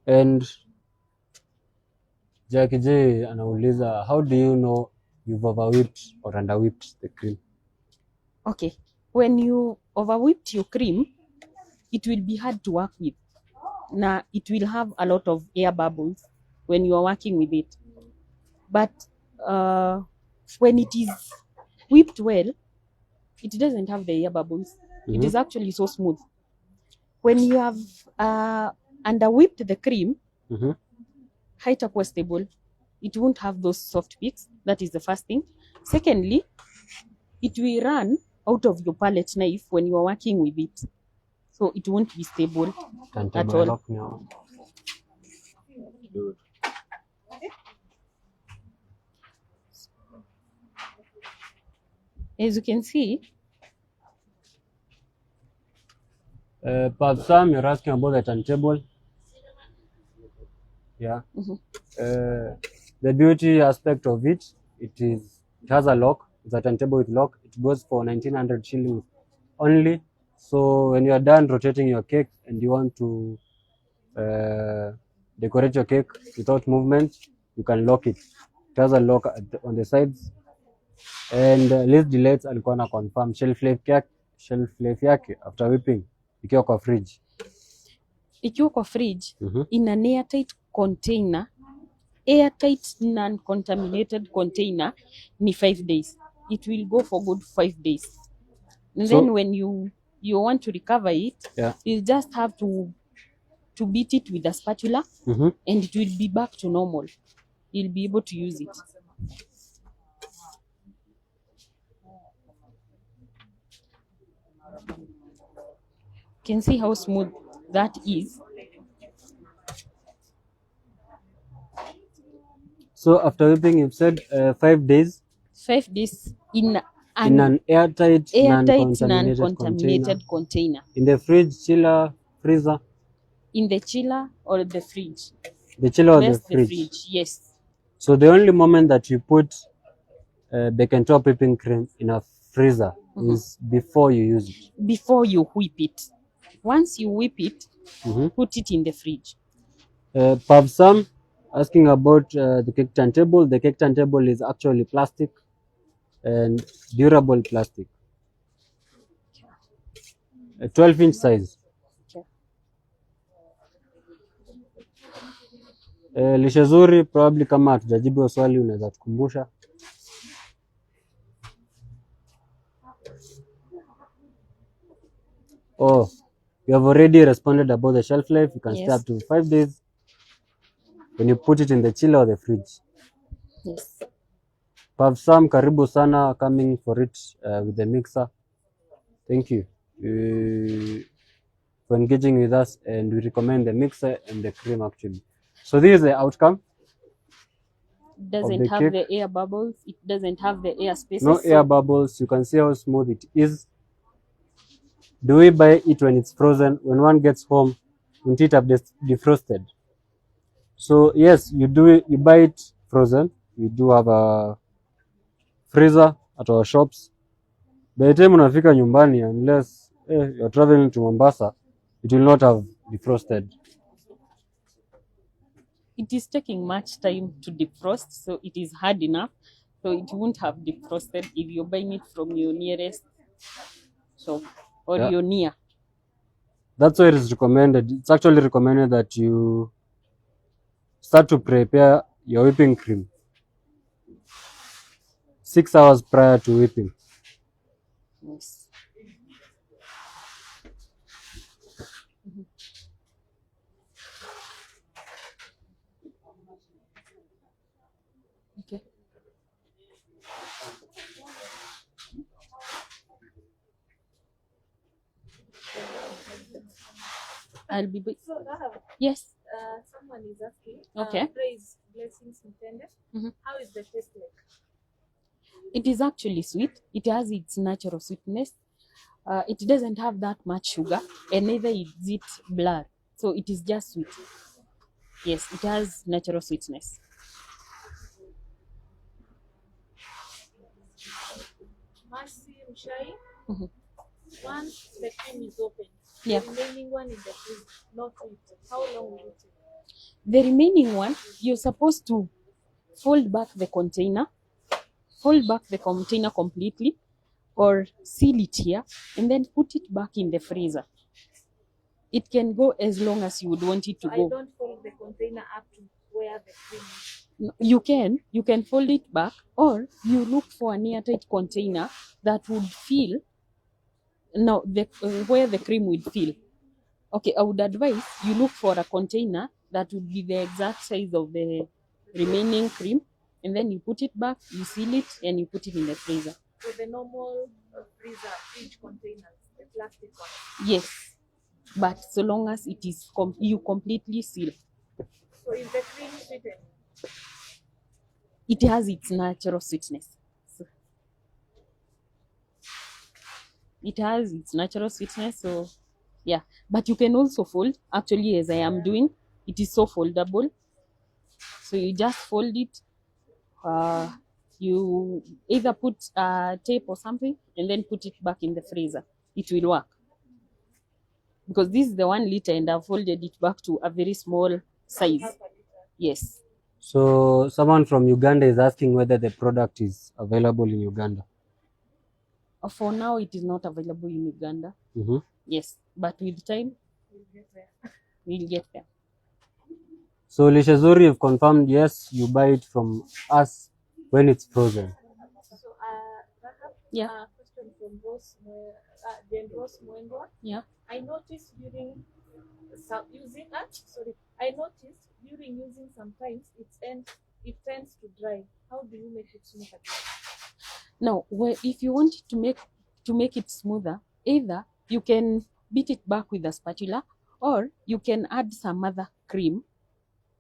And Jackie J anauliza, how do you know you've overwhipped or underwhipped the cream? Okay, when you overwhipped your cream, it will be hard to work with. Now it will have a lot of air bubbles when you are working with it. But when it is whipped well, it doesn't have the air bubbles. It is actually so smooth. When you have underwhipped the cream, haitakuwa stable. It won't have those soft peaks. That is the first thing. Secondly, it will run out of your palette knife when you are working with it. So it won't be stable at all. As you can see, Sam, you're asking about the turntable. Yeah. The beauty aspect of it, it has a lock. It's a turntable with lock. It goes for 1900 shillings only. So when you are done rotating your cake and you want to decorate your cake without movement, you can lock it. It has a lock on the sides. And Liz Delights alikuwa na confirm shelf life yake after whipping ikiwa kwa fridge. Ikiwa kwa fridge, in an airtight container, airtight non-contaminated container, ni 5 days. It will go for good 5 days. And then when you want to recover it, you just have to beat it with a spatula, and it will be back to normal. You'll be able to use it. You can see how smooth that is. So after whipping, you've said 5 days? 5 days in an airtight non-contaminated container. In the fridge, chiller, freezer? In the chiller or the fridge. The chiller or the fridge? The fridge, yes. So the only moment that you put bake and top whipping cream in a freezer is before you use it? Before you whip it. Once you whip it, put it in the fridge. Pavsam asking about the cake turntable. The cake turntable is actually plastic and durable plastic. A 12-inch size. Lishe zuri, probably kama hatujajibu swali unaweza tukumbusha. Oh, you have already responded about the shelf life. You can stay up to 5 days when you put it in the chiller or the fridge. Yes. Pavsam, karibu sana, coming for it with the mixer. Thank you for engaging with us, and we recommend the mixer and the cream actually. So this is the outcome. It doesn't have the air bubbles. It doesn't have the air spaces. No air bubbles. You can see how smooth it is. Do we buy it when it's frozen? When one gets home, won't it have defrosted? So yes, you buy it frozen. We do have a freezer at our shops. By the time unafika nyumbani, unless you're traveling to Mombasa, it will not have defrosted. It is taking much time to defrost, so it is hard enough. So it won't have defrosted if you're buying it from your nearest shop or Yeah. your near. That's why it is recommended. It's actually recommended that you start to prepare your whipping cream 6 hours prior to whipping. Yes. Okay. I'll be. So Rahab, Yes. someone is asking. Okay. Praise blessings intended. Mhm. How is the taste like? It is actually sweet. It has its natural sweetness. It doesn't have that much sugar, and neither is it bland. So it is just sweet. Yes, it has natural sweetness. Mercy Mshai. Mhm. Once the cream is open, Yeah. the remaining one in the freezer, not whipped. How long will it take? The remaining one, you're supposed to fold back the container completely, or seal it here, and then put it back in the freezer. It can go as long as you would want it to So I go. don't fold the container up to where the cream is. You can fold it back, or you look for an airtight container that would fill where the cream would fill. Okay, I would advise you look for a container that would be the exact size of the remaining cream, and then you put it back, you seal it, and you put it in the freezer. So the normal fridge containers, the plastic ones. Yes, but so long as it is you completely seal. So is the cream sweetened? It has its natural sweetness. So it has its natural sweetness, so yeah. But you can also fold, actually, as I am doing. It is so foldable, so you just fold it. You either put tape or something and then put it back in the freezer. It will work, because this is the 1 liter and I've folded it back to a very small size. Yes. So someone from Uganda is asking whether the product is available in Uganda. For now, it is not available in Uganda. Mm-hmm. Yes, but with time, we'll get there. So Lishazuri, you've confirmed, yes, you buy it from us when it's frozen. So Rahab, Yeah. question from Rose, Jen Rose Mwendwa. Yeah. I noticed during using sometimes it tends to dry. How do you make it smooth again? Now, if you want to make it smoother, either you can beat it back with a spatula, or you can add some other cream,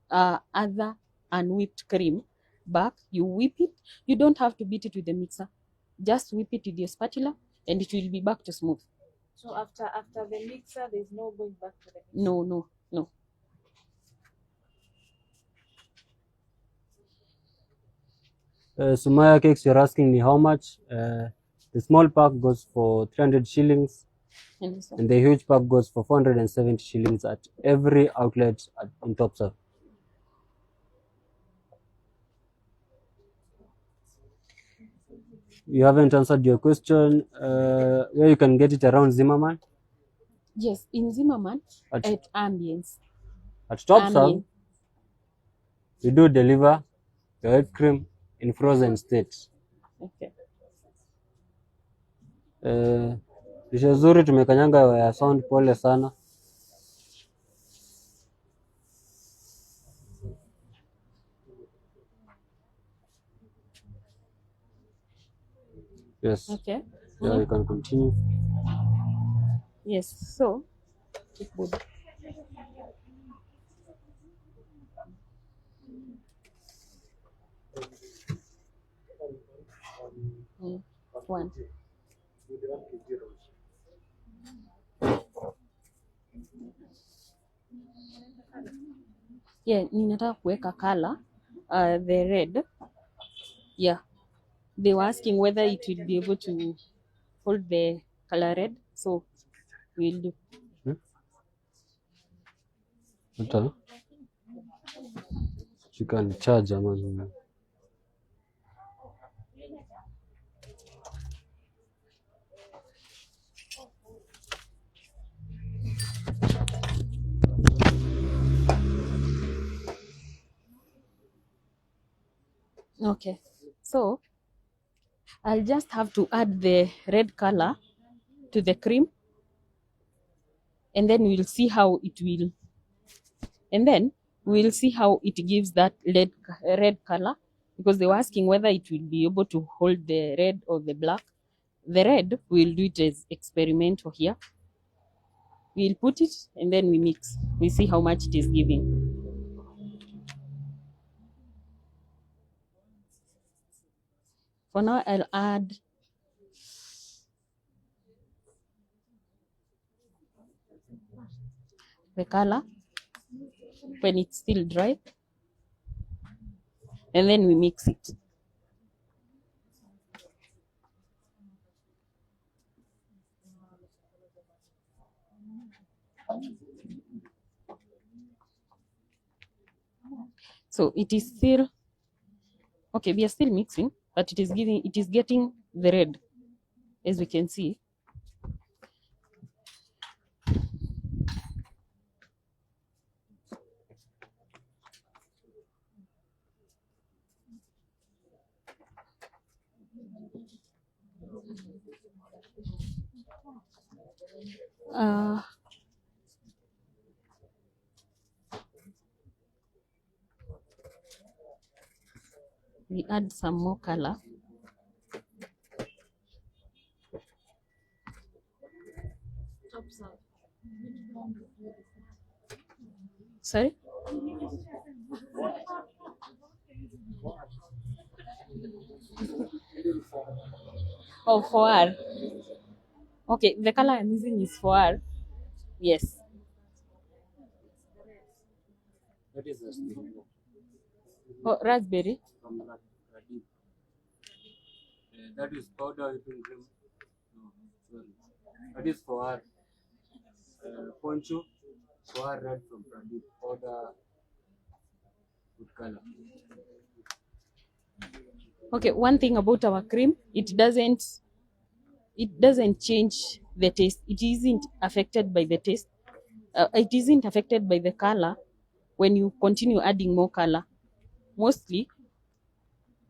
other unwhipped cream back. You whip it. You don't have to beat it with the mixer. Just whip it with your spatula, and it will be back to smooth. So after the mixer, there's no going back to the mixer. No. Sumaya cakes, you're asking me how much. The small pack goes for 300 shillings, and the huge pack goes for 470 shillings at every outlet in Topserve. You haven't answered your question. Where you can get it around Zimmerman? Yes, in Zimmerman At Ambience. At Topserve, we do deliver the whipped cream in frozen state. Okay. Lishe zuri tumekanyanga ya sound, pole sana. Yes. Okay. Yeah, you can continue. Yes. So it would. One. Yeah, ninataka kuweka color, the red. Yeah, they were asking whether it will be able to hold the color red, so we'll do. Hata shika ni charge ama nini? Okay, so I'll just have to add the red color to the cream, and then we'll see how it will, and then we'll see how it gives that red color, because they were asking whether it will be able to hold the red or the black. The red, we'll do it as experimental here. We'll put it and then we mix. We see how much it is giving. For now, I'll add the color when it's still dry, and then we mix it. So it is still okay. We are still mixing, but it is getting the red, as we can see. We add some more color. Sorry? Oh, 4R. Okay, the color I'm using is 4R. Yes. That is a still Oh, raspberry. from Pradeep. That is powder whipping cream. No, sorry. That is for our poncho. For our red from Pradeep. Powder with color. Okay, one thing about our cream, it doesn't change the taste. It isn't affected by the taste. It isn't affected by the color when you continue adding more color. Mostly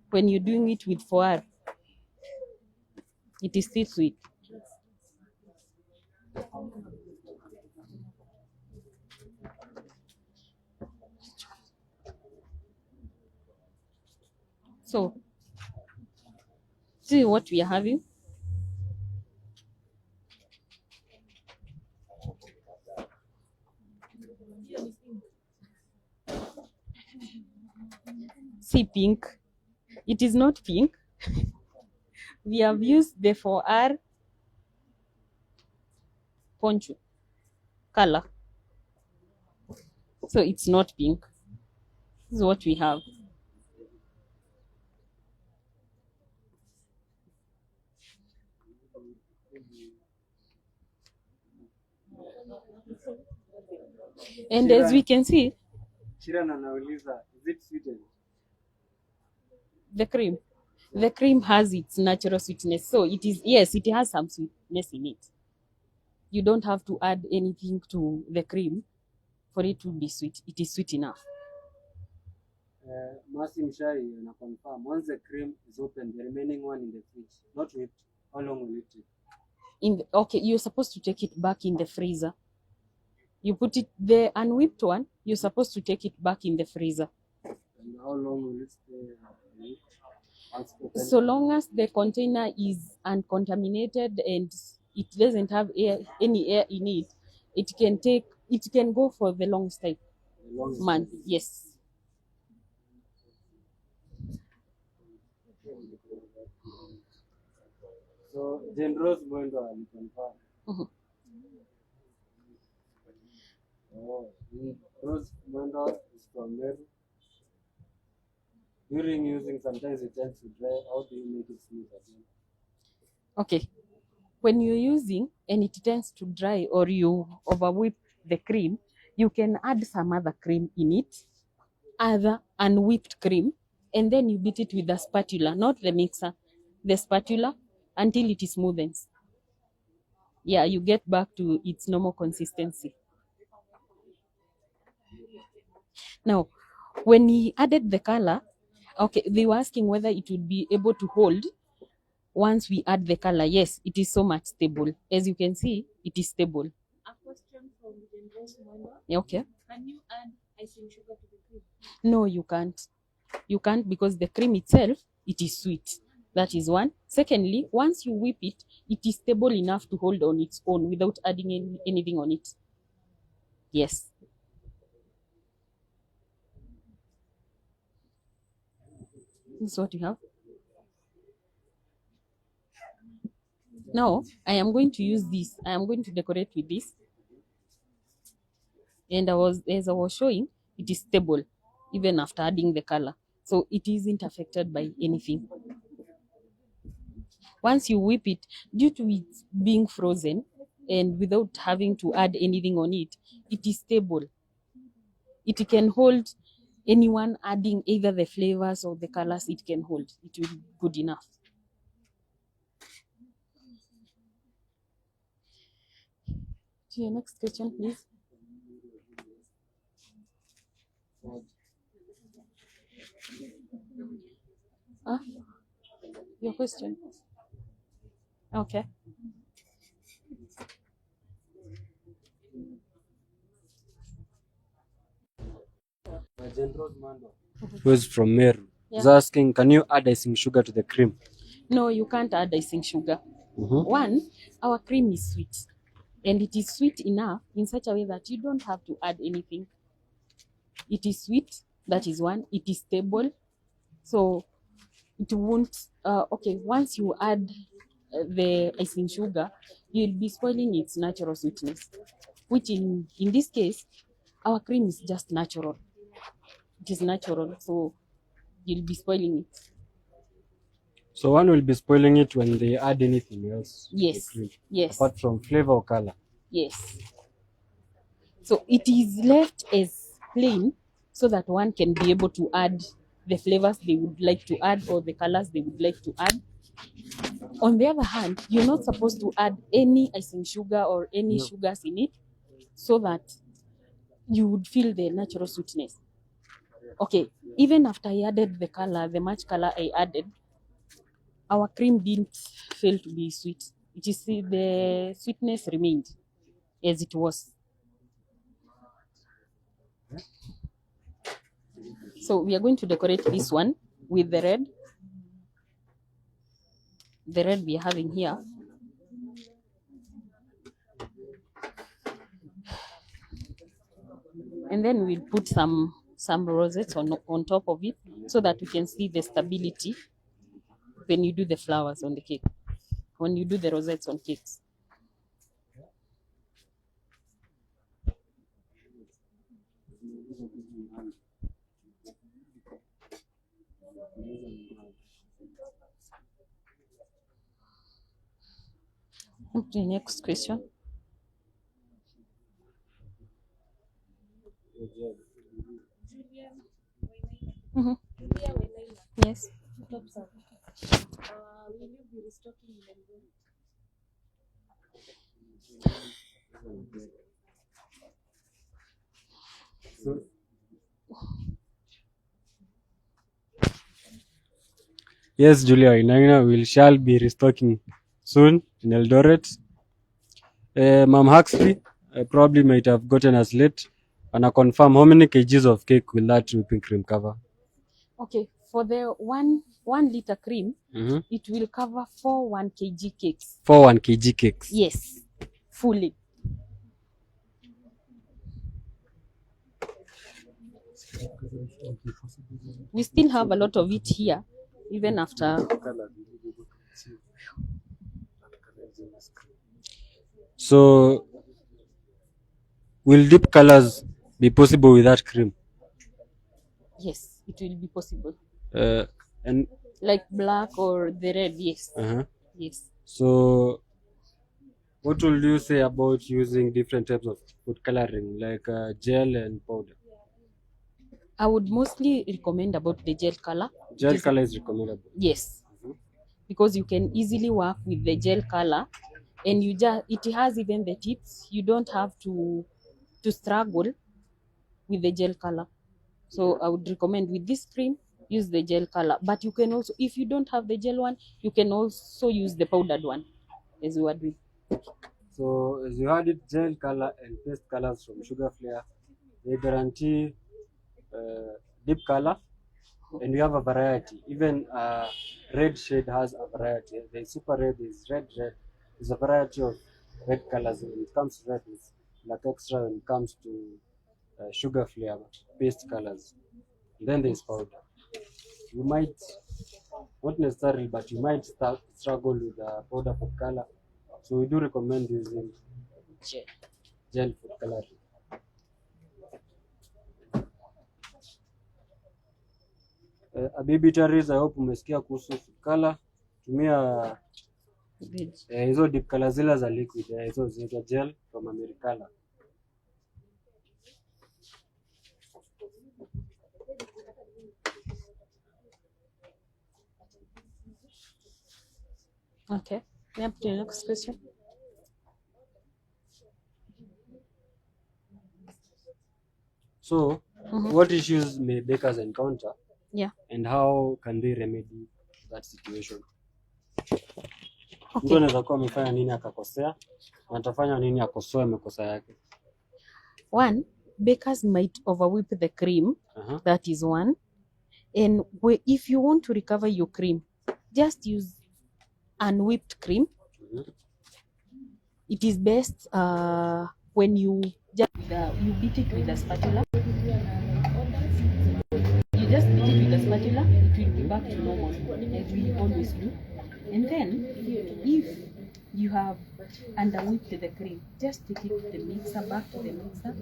when you're doing it with 4R, it is still sweet. So see what we are having. See pink. It is not pink. We have used the 4R poncho color. So it's not pink. This is what we have. And as we can see, Shiran anauliza, is it sweetened? the cream has its natural sweetness. So it is, yes, it has some sweetness in it. You don't have to add anything to the cream for it to be sweet. It is sweet enough. Masi Mshai ana confirm once the cream is open, the remaining one in the fridge, not whipped. How long will it take? Okay, you're supposed to take it back in the freezer. You put it, the unwhipped one, you're supposed to take it back in the freezer. And how long will it stay? So long as the container is uncontaminated and it doesn't have any air in it, it can go for the longest time. Month, yes. So Njoro's mwendo alikonfirm. Oh, Njoro's mwendo is from Meru. During using, sometimes it tends to dry. How do you make it smooth again? Okay. When you're using and it tends to dry or you over whip the cream, you can add some other cream in it, other unwhipped cream, and then you beat it with a spatula, not the mixer, the spatula, until it smoothens. Yeah, you get back to its normal consistency. Now, when he added the color, okay, they were asking whether it would be able to hold once we add the color. Yes, it is so much stable. As you can see, it is stable. A question from Njoro. Okay. Can you add icing sugar to the cream? No, you can't. You can't, because the cream itself, it is sweet. That is one. Secondly, once you whip it, it is stable enough to hold on its own without adding anything on it. Yes. This is what you have. Now, I am going to use this. I am going to decorate with this. And as I was showing, it is stable even after adding the color. So it isn't affected by anything. Once you whip it, due to it being frozen and without having to add anything on it, it is stable. It can hold anyone adding either the flavors or the colors. It can hold. It will be good enough. To your next question, please. Your question. Okay. Who is from Meru? Yeah. Is asking, can you add icing sugar to the cream? No, you can't add icing sugar. Mm-hmm. One, our cream is sweet, and it is sweet enough in such a way that you don't have to add anything. It is sweet, that is one. It is stable, so it won't. Okay, once you add the icing sugar, you'll be spoiling its natural sweetness, which in this case, our cream is just natural. It is natural, so you'll be spoiling it. So one will be spoiling it when they add anything else to the Yes. cream, Yes. apart from flavor or color. Yes. So it is left as plain so that one can be able to add the flavors they would like to add or the colors they would like to add. On the other hand, you're not supposed to add any icing sugar or any sugars in it so that you would feel the natural sweetness. Okay, even after I added the color, the match color I added, our cream didn't fail to be sweet. It is the sweetness remained as it was. So we are going to decorate this one with the red. The red we are having here. And then we'll put some rosettes on top of it so that we can see the stability when you do the flowers on the cake, when you do the rosettes on cakes. Okay, next question. Mm-hmm. Yes. Topserve. Will you be restocking in Njoro? Yes, Julia, we shall be restocking soon in Eldoret. Ma'am Huxley probably might have gotten us late. And I confirm, how many kgs of cake will that whipping cream cover? Okay, for the 1 liter cream, Mm-hmm. it will cover 4 1 kg cakes. 4 1 kg cakes. Yes, fully. We still have a lot of it here, even after. So, will deep colors be possible with that cream? yes, it will be possible. And Like black or the red, yes. Yes. so what will you say about using different types of food coloring like gel and powder? I would mostly recommend about the gel color. Gel color is recommendable. Yes, because you can easily work with the gel color, and it has even the tips. You don't have to struggle with the gel color. So I would recommend with this cream, use the gel color. But you can also, if you don't have the gel one, you can also use the powdered one, as you are doing. So as you had it, gel color and paste colors from Sugar Flare, they guarantee deep color, and we have a variety. Even red shade has a variety. There's super red, there's red. There's a variety of red colors. When it comes to red, it's like extra when it comes to Sugar Flare paste colors. Then there's powder. You might, not necessarily, but you might struggle with powder food color. So we do recommend using gel food coloring. Abibi Taris, I hope umesikia kuhusu food color. Tumia hizo deep color zile za liquid, hizo zinaitwa gel from Americana. Okay. Yep, to the next question. So, what issues may bakers encounter? Yeah. And how can they remedy that situation? Mtu Okay. anaweza kuwa amefanya nini akakosea, na atafanya nini akosoe makosa yake? One, bakers might overwhip the cream. That is one. And if you want to recover your cream, just use unwhipped cream. It is best when you just you beat it with a spatula. You just beat it with a spatula, it will be back to normal, as we always do. And then, if you have underwhipped the cream, just take it to the mixer, back to the mixer,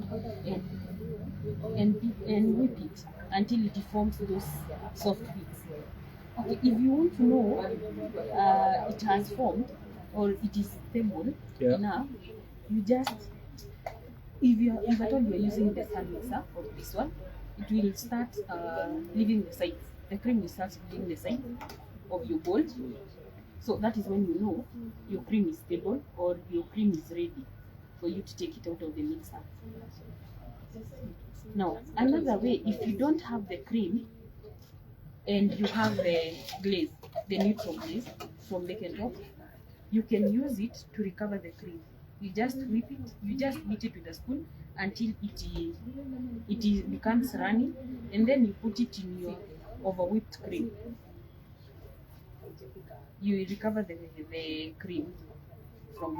and whip it until it forms those soft bits. Okay, if you want to know it has formed or it is stable enough, you just, if at all you are using the hand mixer or this one, it will start leaving the sides. The cream will start leaving the sides of your bowl. So that is when you know your cream is stable or your cream is ready for you to take it out of the mixer. Now, another way, if you don't have the cream and you have the glaze, the neutral glaze from the Top, you can use it to recover the cream. You just whip it, you just beat it with a spoon until it becomes runny, and then you put it in your overwhipped cream. You will recover the cream from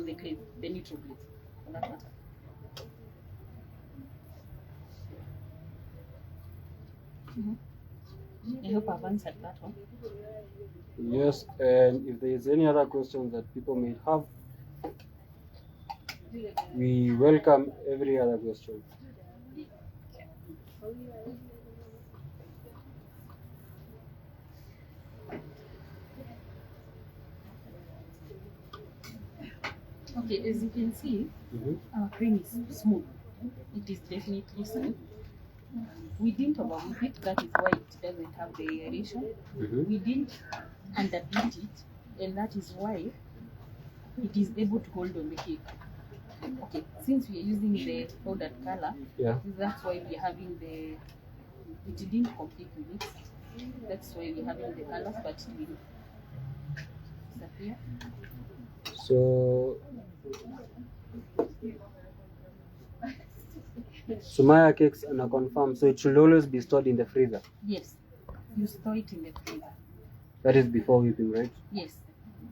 the glaze, the neutral glaze, for that matter. I hope I've answered that one. Yes, and if there is any other questions that people may have, we welcome every other question. Okay, as you can see, our cream is smooth. It is definitely smooth. We didn't overwhip it, that is why it doesn't have the aeration. We didn't underbeat it, and that is why it is able to hold on the cake. Okay, since we are using the powdered color, that's why we are having it didn't completely mix. That's why we're having the colors, but it will disappear. So Maya cakes are confirmed, so it should always be stored in the freezer. Yes, you store it in the freezer. That is before whipping, right? Yes,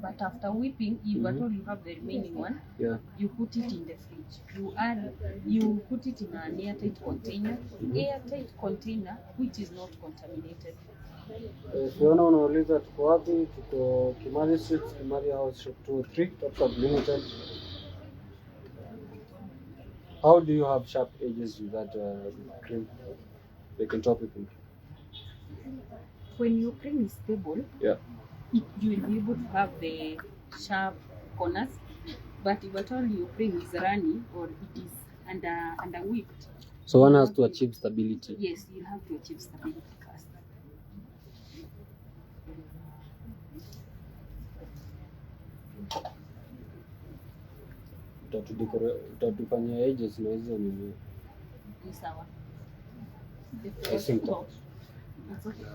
but after whipping, if at all you have the remaining one, you put it in the fridge. You put it in an airtight container, which is not contaminated. Siona unauliza tuko wapi? Tuko Kimathi Street, Kimathi House, Shop 203, Topserve Limited. How do you have sharp edges with that cream? They can top whipping. When your cream is stable, Yeah. you will be able to have the sharp corners. But if at all your cream is runny or it is under whipped, So one has to achieve stability. yes, you have to achieve stability first. Utatufanyia edges na hizo nini? Ni sawa. I think Top. That's okay.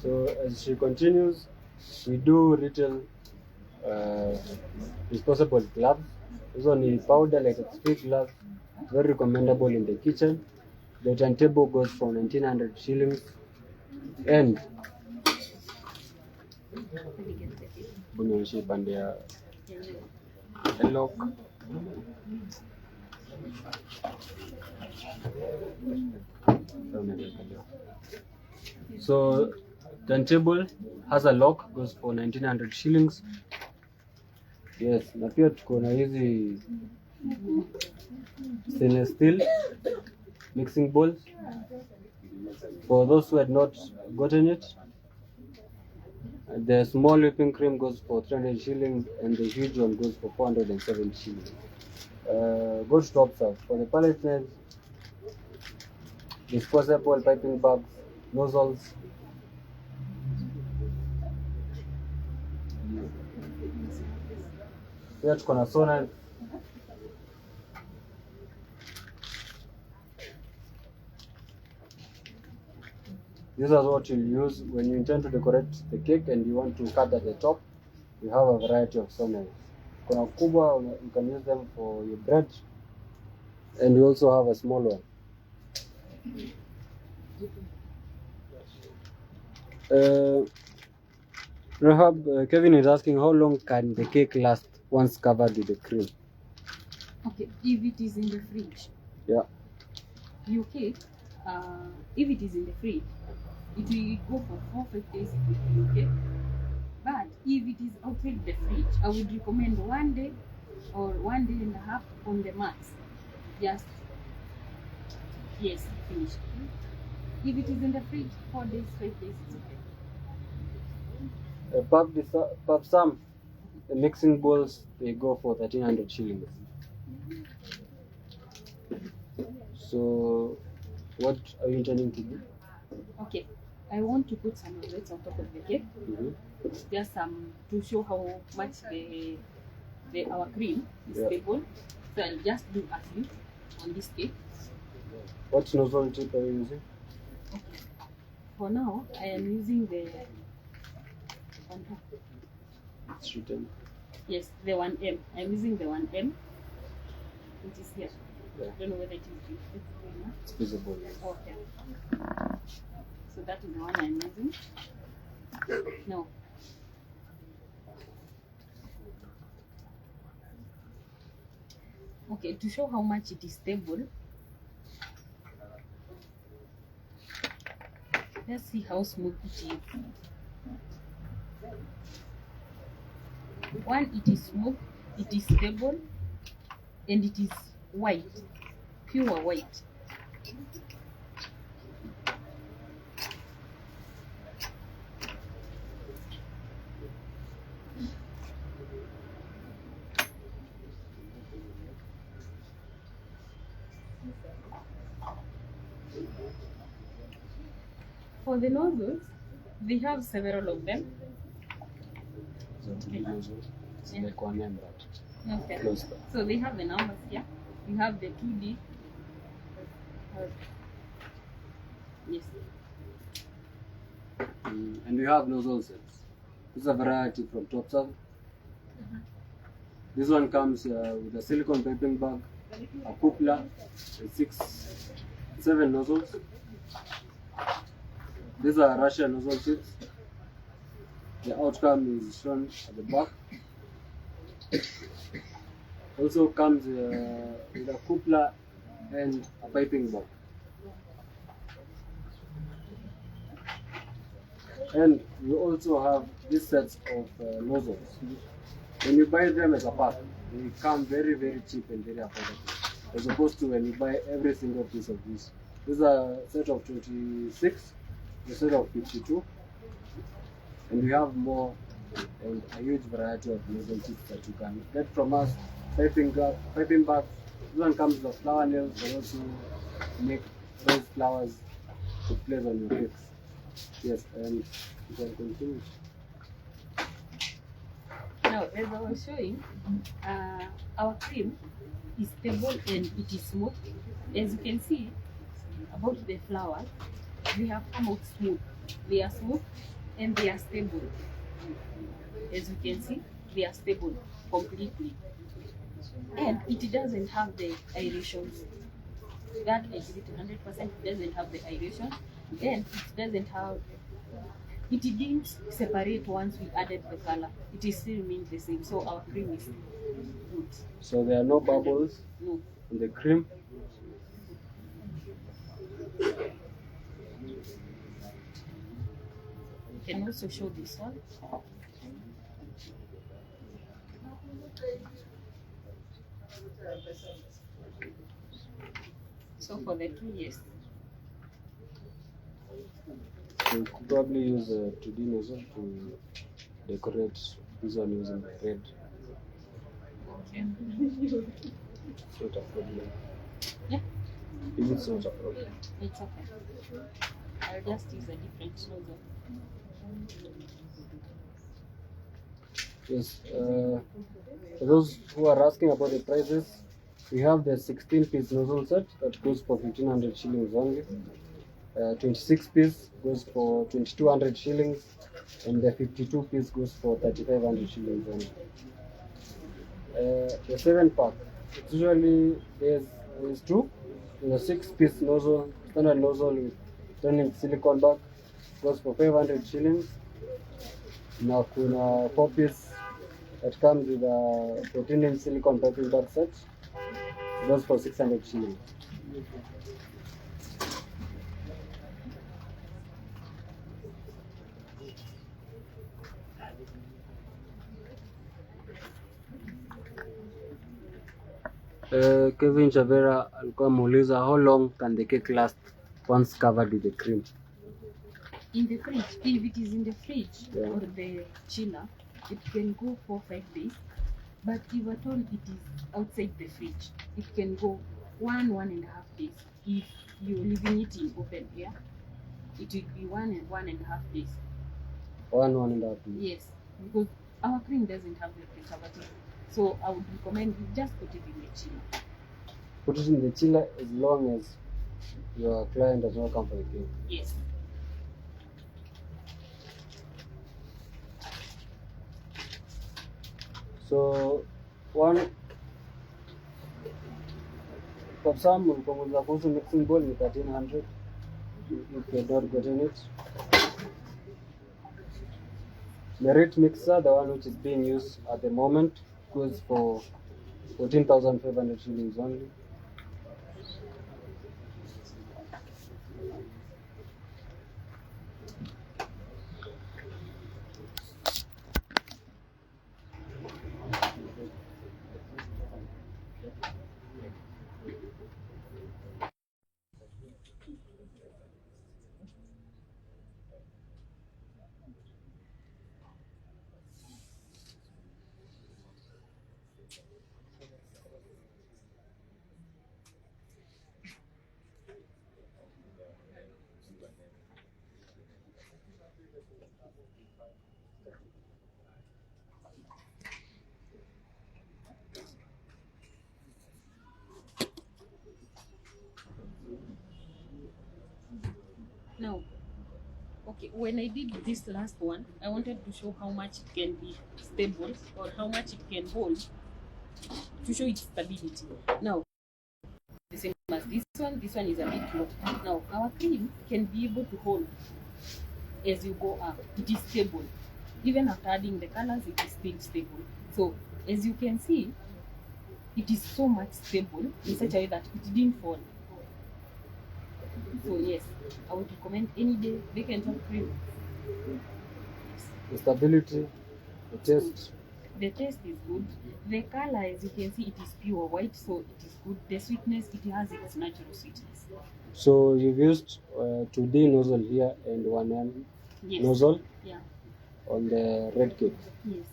So as she continues, we do little disposable gloves. This one is powder like a street glove, very recommendable in the kitchen. The turntable goes for 1900 shillings. And bunyonshi pande ya lock. So turntable has a lock, goes for 1900 shillings. Yes, na pia tuko na hizi stainless steel mixing bowls. For those who had not gotten it, the small whipping cream goes for 300 shillings and the huge one goes for 407 shillings. Go to Topserve. For the pallet knives, disposable piping bags, nozzles. Pia tuko na sauna. These are what you'll use when you intend to decorate the cake and you want to cut at the top. You have a variety of saunas. Kuna kubwa, you can use them for your bread, and you also have a small one. Rahab, Kevin is asking how long can the cake last once covered with the cream? Okay, if it is in the fridge. Yeah. Your cake, if it is in the fridge, it will go for 4-5 days. It will be okay. But if it is outside the fridge, I would recommend 1 day or 1 day and a half on the max. Just yes, finished. If it is in the fridge, 4 days, 5 days, it's okay. Pub some the mixing bowls, they go for 1300 shillings. So what are you intending to do? Okay, I want to put some rosets on top of the cake. Just to show how much our cream is stable. So I'll just do a few on this cake. What nozzle tip are you using? Okay. For now, I am using the It's written. Yes, the 1M. I'm using the 1M, which is here. Yeah. I don't know whether it is visible. It's visible. Okay. So that is the one I'm using. No. Okay, to show how much it is stable, let's see how smooth it is. One, it is smooth, it is stable, and it is white, pure white. For the nozzles, they have several of them. It's like one end, but Okay. close. So they have the numbers here. You have the 2D. Yes. And we have nozzle sets. This is a variety from Topserve. This one comes with a silicone piping bag, a coupler, 7 nozzles. These are Russian nozzle tips. The outcome is shown at the back. Also comes with a coupler and a piping box. And we also have these sets of nozzles. When you buy them as a pack, they come very, very cheap and very affordable, as opposed to when you buy every single piece of this. This is a set of 26, a set of 52, and we have more and a huge variety of nozzle tips that you can get from us. Piping bags. This one comes with flower nails, but also make those flowers to place on your cakes. Yes, and you can continue. Now, as I was showing, our cream is stable and it is smooth. As you can see, about the flowers, they have come out smooth. They are smooth and they are stable. As you can see, they are stable completely. And it doesn't have the aerations. That I give it 100%. It doesn't have the aeration, and it doesn't have. It didn't separate once we added the color. It is still remains the same. So our cream is good. So there are no bubbles No. in the cream. You can also show this one. So for the two, yes. So you could probably use a 2D nozzle to decorate this one using the red. Okay. It's not a problem. Yeah, If it's not a problem. it's okay. I'll just use a different nozzle. Yes. For those who are asking about the prices, we have the 16-piece nozzle set that goes for 1,500 shillings only. 26-piece goes for 2,200 shillings, and the 52-piece goes for 3,500 shillings only. The 7-pack, it's usually there's two. There's a 6-piece nozzle, standard nozzle with turning silicone back, goes for 500 shillings. Now kuna 4-piece that comes with a 14-inch silicone piping bag set, goes for 600 shillings. Kevin Chavera alikuwa ameuliza how long can the cake last once covered with the cream? In the fridge, if it is in the fridge Yeah. or the chiller, it can go 4-5 days. But if at all it is outside the fridge, it can go 1.5 days. If you're leaving it in open air, it will be 1.5 days. 1.5 days. Yes, because our cream doesn't have the preservative. So I would recommend you just put it in the chiller. Put it in the chiller as long as your client does not come for the cake. Yes. So one for some ulikomuza kuhusu mixing bowl ni 1300 if you're not getting it. The rate mixer, the one which is being used at the moment, goes for 14,500 shillings only. Now, okay, when I did this last one, I wanted to show how much it can be stable or how much it can hold to show its stability. Now, the same as this one is a bit low. Now, our cream can be able to hold as you go up. It is stable. Even after adding the colors, it is still stable. So, as you can see, it is so much stable in such a way that it didn't fall. So yes, I would recommend any day Bacon Top cream. The stability, the taste. The taste is good. The color, as you can see, it is pure white, so it is good. The sweetness, it has its natural sweetness. So you've used 2D nozzle here and 1M Yes. nozzle Yeah. on the red cake. Yes.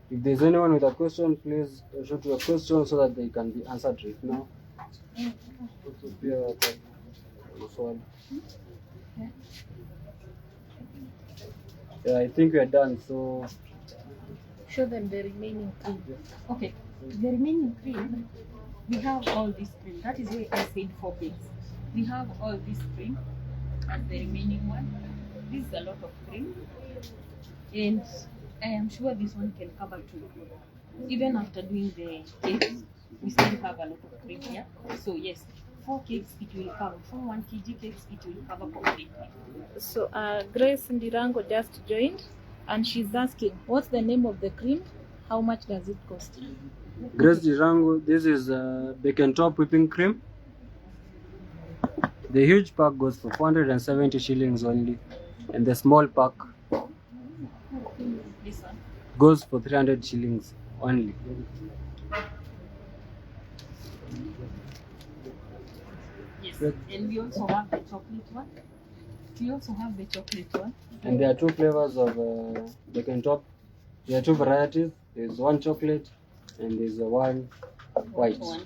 If there's anyone with a question, please shoot your question so that they can be answered right now. Yeah, I think we are done. So Show them the remaining cream. Okay. The remaining cream, we have all this cream. That is why I said 4 cakes. We have all this cream and the remaining one. This is a lot of cream. And I am sure this one can cover 2. Even after doing the cake, we still have a lot of cream here. So yes, 4 cakes it will cover. 4 1 kg cakes it will cover completely. So Grace Ndirango just joined and she's asking, what's the name of the cream? How much does it cost? Grace Jirango, this is Bacon Top whipping cream. The huge pack goes for 470 shillings only, and the small pack This one. goes for 300 shillings only. Yes. And we also have the chocolate one. We also have the chocolate one. And there are 2 flavors of Bacon Top. There are 2 varieties. There's one chocolate and there's one white. One.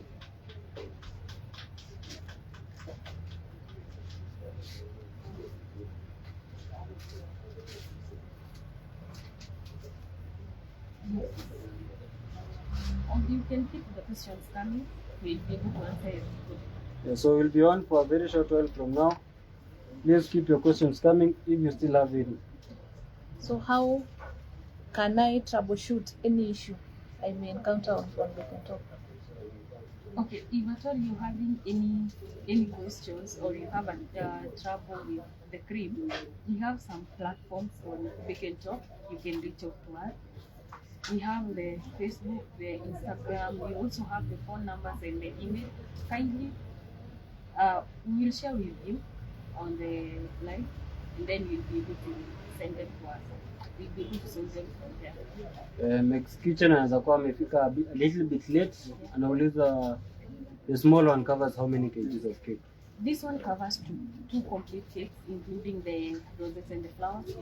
And you can keep the questions coming. We'll be able to answer everything. Yeah, so we'll be on for a very short while from now. Please keep your questions coming if you still have any. So how can I troubleshoot any issue I may encounter on Bacon Top? Okay, if at all you're having any questions or you have trouble with the cream, we have some platforms on Bacon Top. You can reach out to us. We have the Facebook, the Instagram. We also have the phone numbers and the email. Kindly, we will share with you on the live, and then you'll be able to send them to us. We'll be able to send them from there. Max Kitchen anaweza kuwa amefika a little bit late. Anauliza the small one covers how many kgs of cake? This one covers 2 complete cakes, including the roses and the flowers.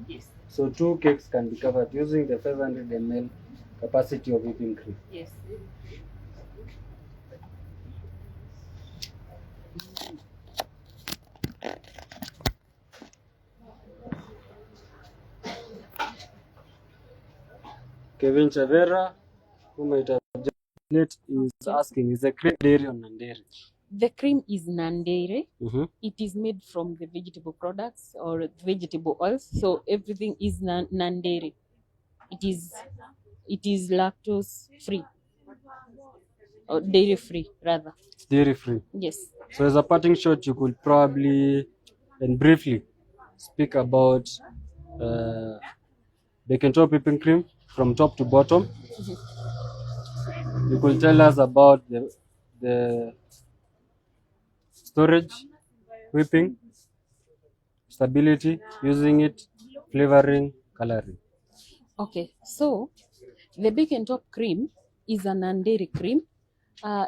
Yes. So 2 cakes can be covered using the 500 ml capacity of whipping cream. Yes. Kevin Chavera, who might have just late, is asking, is the cream dairy or non-dairy? The cream is non-dairy. Mm-hmm. It is made from the vegetable products or vegetable oils, so everything is non-dairy. It is lactose free or dairy free rather. It's dairy free. Yes. So as a parting shot, you could probably and briefly speak about Bacon Top whipping cream from top to bottom. You could tell us about the storage, whipping, stability, using it, flavoring, coloring. Okay, so the Bacon Top cream is a non-dairy cream.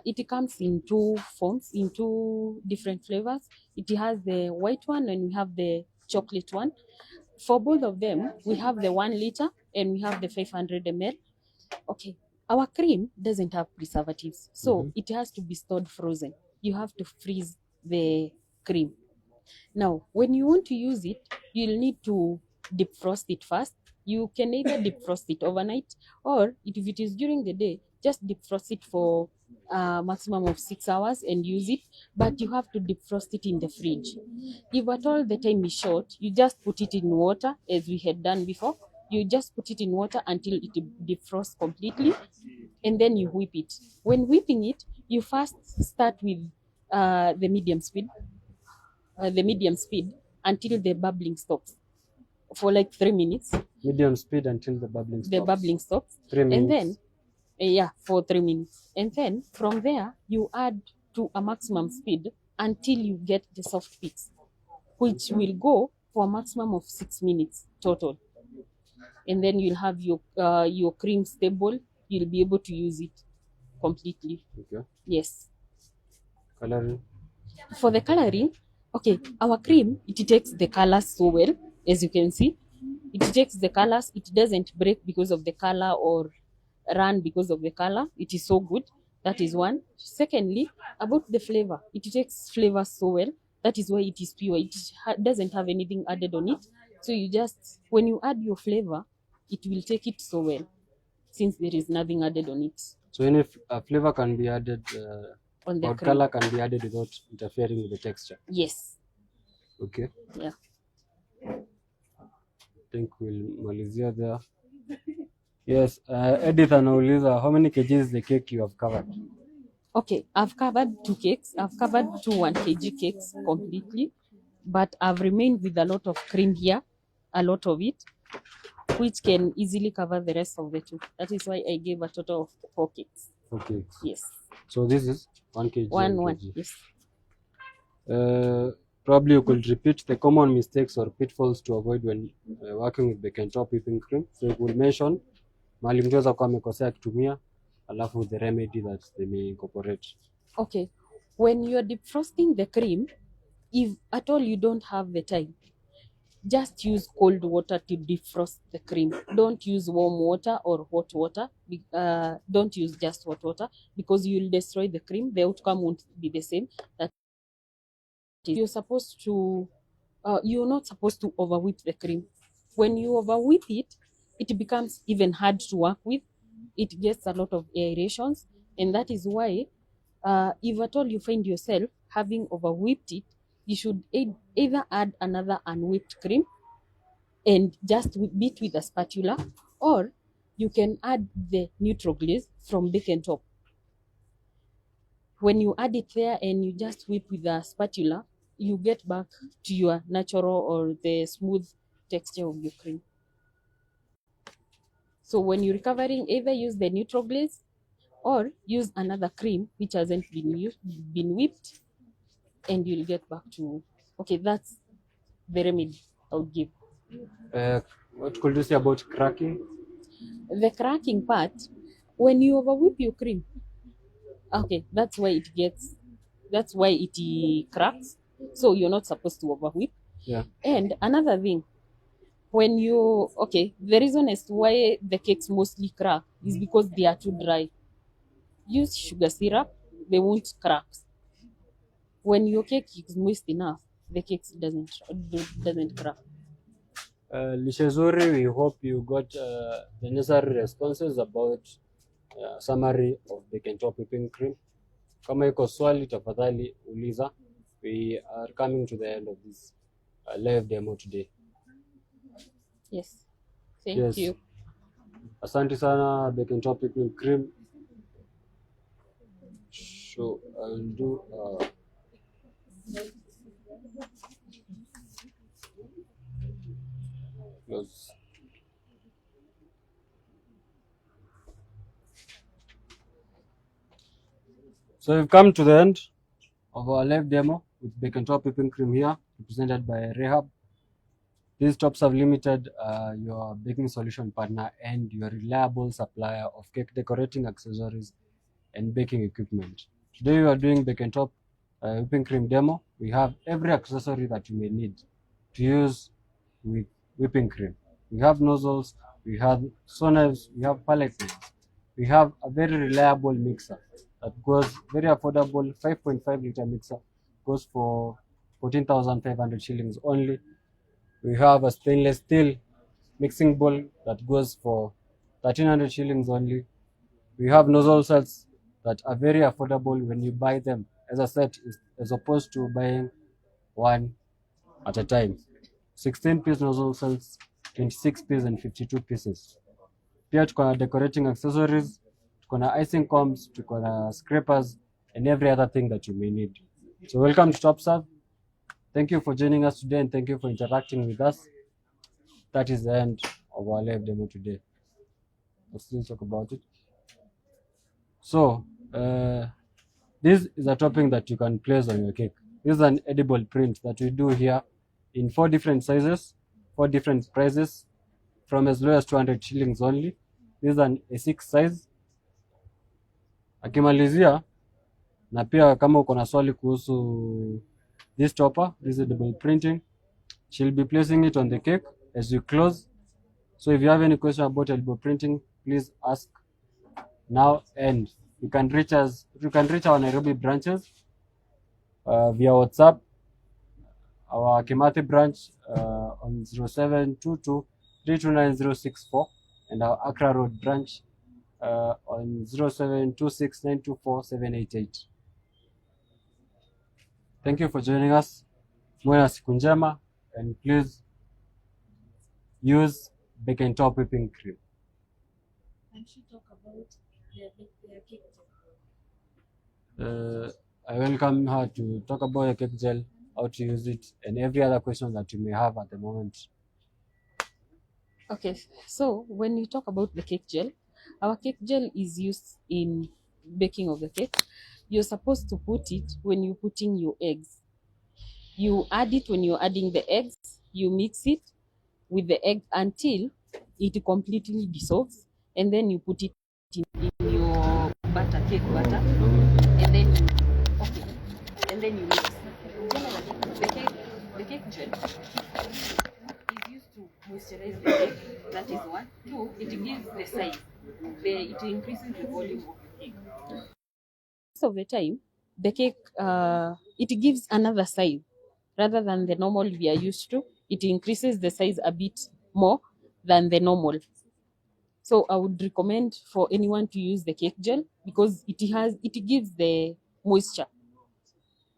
It comes in 2 forms, in 2 different flavors. It has the white one and we have the chocolate one. For both of them, we have the 1 liter and we have the 500 ml. Okay, our cream doesn't have preservatives, so it has to be stored frozen. You have to freeze the cream. Now, when you want to use it, you'll need to defrost it first. You can either defrost it overnight, or if it is during the day, just defrost it for a maximum of 6 hours and use it, but you have to defrost it in the fridge. If at all the time is short, you just put it in water as we had done before. You just put it in water until it defrosts completely, and then you whip it. When whipping it, you first start with the medium speed until the bubbling stops. for like 3 minutes. Medium speed until the bubbling stops. The bubbling stops. 3 minutes. And then, yeah, for 3 minutes. And then from there, you add to a maximum speed until you get the soft peaks, which will go for a maximum of 6 minutes total. And then you'll have your cream stable. You'll be able to use it completely. Okay. Yes. Coloring. For the coloring, okay, our cream, it takes the colors so well, as you can see. It takes the colors. It doesn't break because of the color or run because of the color. It is so good. That is one. Secondly, about the flavor, it takes flavor so well. That is why it is pure. It doesn't have anything added on it. So you just, when you add your flavor, it will take it so well, since there is nothing added on it. So any flavor can be added, On the or cream. color can be added without interfering with the texture. Yes. Okay. Yeah. I think we'll malizia there. Yes, Edith anauliza, how many kgs is the cake you have covered? Okay, I've covered 2 cakes. I've covered 2 1 kg cakes completely, but I've remained with a lot of cream here, a lot of it, which can easily cover the rest of the 2. That is why I gave a total of 4 cakes. 4 cakes. Yes. So this is 1 kg. 1 kg. yes. Probably you could repeat the common mistakes or pitfalls to avoid when working with bake and top whipping cream. So you will mention mahali mtu anaweza kuwa amekosea akitumia, alafu the remedy that they may incorporate. Okay, when you're defrosting the cream, if at all you don't have the time, just use cold water to defrost the cream. Don't use warm water or hot water. Don't use just hot water, because you'll destroy the cream. The outcome won't be the same. That you're supposed to, you're not supposed to overwhip the cream. When you overwhip it, it becomes even hard to work with. It gets a lot of aerations, and that is why, if at all you find yourself having overwhipped it, you should either add another unwhipped cream and just beat with a spatula, or you can add the neutral glaze from Bake and Top. When you add it there and you just whip with a spatula, you get back to your natural or the smooth texture of your cream. So when you're recovering, either use the neutral glaze or use another cream which hasn't been whipped, and you'll get back to, okay, that's the remedy I would give. What could you say about cracking? The cracking part, when you overwhip your cream, okay, that's why it cracks. So you're not supposed to overwhip. Yeah. And another thing, when you, okay, the reason as to why the cakes mostly crack is because they are too dry. Use sugar syrup, they won't crack. When your cake is moist enough, the cake doesn't crack. Lishezuri, we hope you got the necessary responses about summary of Bake and Top whipping cream. Kama iko swali tafadhali uliza. We are coming to the end of this live demo today. Yes. Thank you. Asante sana Bake and Top whipping cream. So I'll do close. So we've come to the end of our live demo with Bake and Top whipping cream here, represented by Rehab. This is Topserve Limited, your baking solution partner and your reliable supplier of cake decorating accessories and baking equipment. Today we are doing Bake and Top whipping cream demo. We have every accessory that you may need to use with whipping cream. We have nozzles, we have saw knives, we have palette knives. We have a very reliable mixer that goes very affordable. 5.5 liter mixer goes for 14,500 shillings only. We have a stainless steel mixing bowl that goes for 1,300 shillings only. We have nozzle sets that are very affordable when you buy them as a set, as opposed to buying one at a time. 16-piece nozzle sets, 26-piece and 52 pieces. Pia tuko na decorating accessories, tuko na icing combs, tuko na scrapers and every other thing that you may need. So welcome to Topserve. Thank you for joining us today and thank you for interacting with us. that is the end of our live demo today. Let's still talk about it. So this is a topping that you can place on your cake. This is an edible print that we do here in 4 different sizes, 4 different prices, from as low as 200 shillings only. This is an A6 size. Akimalizia, na pia kama uko na swali kuhusu this topper, this edible printing, she'll be placing it on the cake as you close. So if you have any question about edible printing, please ask now, and you can reach our Nairobi branches via WhatsApp. Our Kimathi branch on 0722 329064, and our Accra Road branch on 0726 924 788. Thank you for joining us. Muwe na siku njema, and please use bake and top whipping cream. And she talk about their cake. I welcome her to talk about your cake gel, how to use it, and every other question that you may have at the moment. Okay, so when you talk about the cake gel, our cake gel is used in baking of the cake. You're supposed to put it when you're putting your eggs. You add it when you're adding the eggs. You mix it with the egg until it completely dissolves, and then you put it in your butter, cake butter, and then you mix. Generally, the cake gel is used to moisturize the cake. That is one. Two, it gives the size. It increases the volume of the cake. Most of the time, the cake it gives another size rather than the normal we are used to. It increases the size a bit more than the normal. So I would recommend for anyone to use the cake gel because it gives the moisture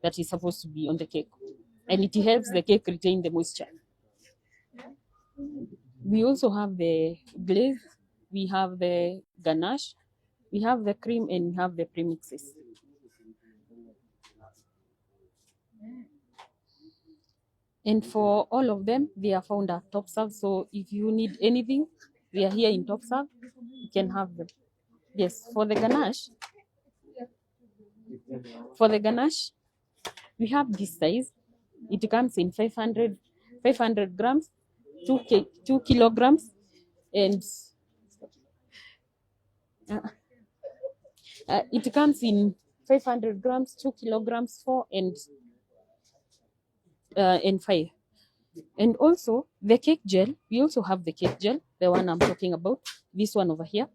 that is supposed to be on the cake, and it helps the cake retain the moisture. We also have the glaze, we have the ganache, we have the cream, and we have the premixes. And for all of them, they are found at Topserve. So if you need anything, they are here in Topserve. You can have them. Yes, for the ganache, we have this size. It comes in 500 grams, 2 kilograms, and it comes in 500 grams, 2 kilograms, 4 and 5. And also the cake gel, we also have the cake gel, the one I'm talking about, this one over here.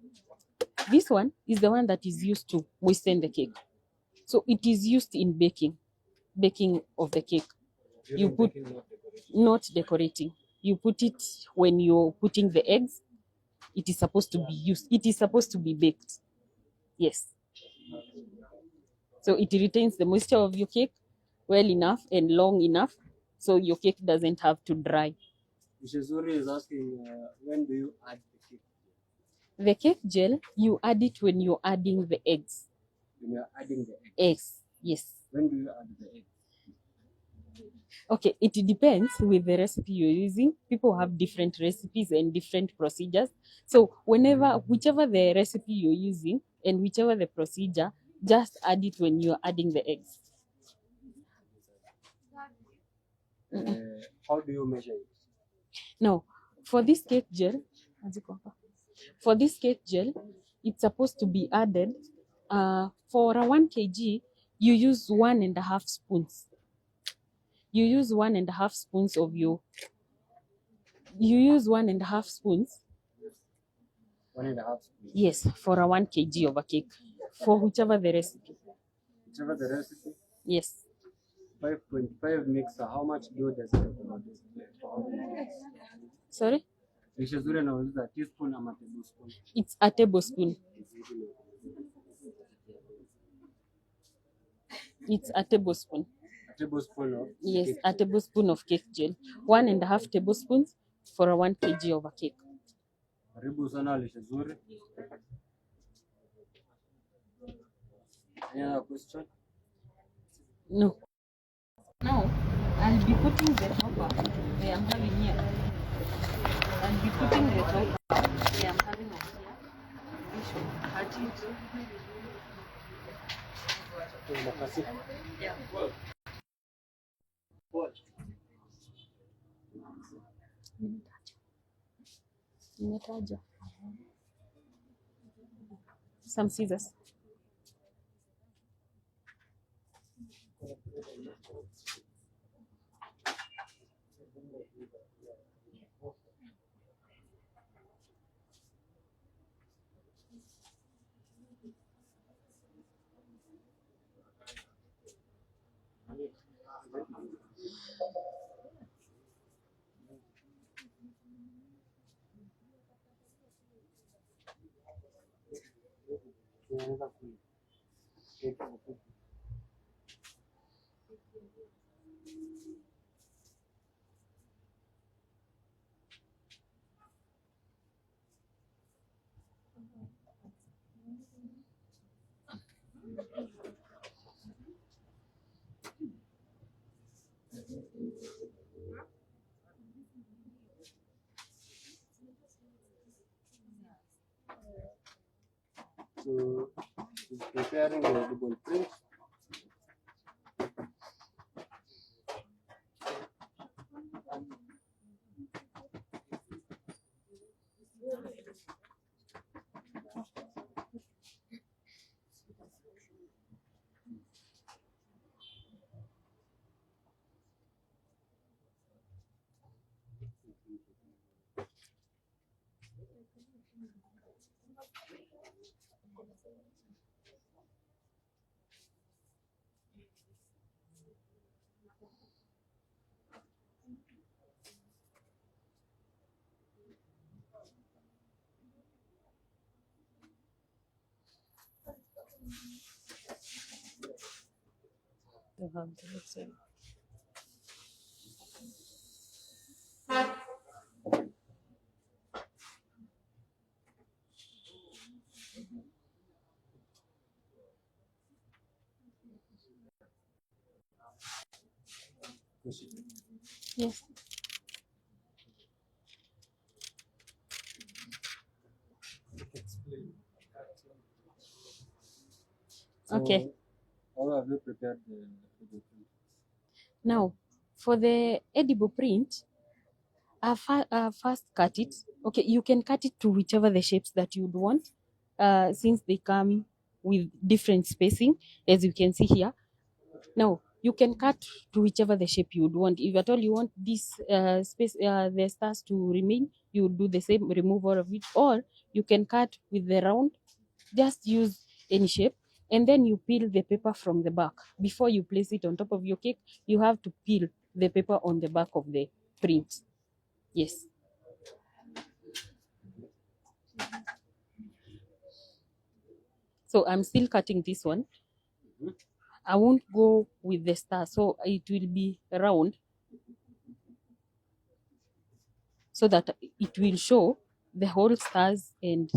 This one is the one that is used to moisten the cake. So it is used in baking of the cake. You put, not decorating. You put it when you're putting the eggs. It is supposed to be used. It is supposed to be baked. Yes. So it retains the moisture of your cake well enough and long enough so your cake doesn't have to dry. Shizuri is asking, when do you add the cake? The cake gel, you add it when you're adding the eggs. When you're adding the eggs? Eggs, yes. When do you add the eggs? Okay, it depends with the recipe you're using. People have different recipes and different procedures. So whichever the recipe you're using and whichever the procedure, just add it when you're adding the eggs. How do you measure it? Now, for this cake gel, it's supposed to be added for a 1 kg, you use 1.5 spoons. You use 1.5 spoons of your. You use 1.5 spoons. 1.5 spoons. Yes, for a 1 kg of a cake, for whichever the recipe. Whichever the recipe. Yes. 5.5 mixer. How much dough does it have? Sorry. Shizuri anauliza teaspoon ama tablespoon? It's a tablespoon. It's a tablespoon. A tablespoon of? Yes, a tablespoon of cake gel. 1.5 tablespoons for a 1 kg of a cake. Karibu sana Shizuri. Any other question? No. Now, I'll be putting the topper I'm having here. and be putting the top. Yeah, I'm having a here. We should cut it. Yeah. Nimetaja. Some scissors. So it's preparing the edible print. They have the same. Yes. So Okay. how have you prepared the edible print? Now, for the edible print, I first cut it. Okay, you can cut it to whichever the shapes that you'd want, since they come with different spacing, as you can see here. Now, you can cut to whichever the shape you would want. If at all you want this space, the stars to remain, you would do the same, remove all of it. Or you can cut with the round, just use any shape, and then you peel the paper from the back. Before you place it on top of your cake, you have to peel the paper on the back of the print. Yes. So I'm still cutting this one. I won't go with the star, so it will be round, so that it will show the whole stars and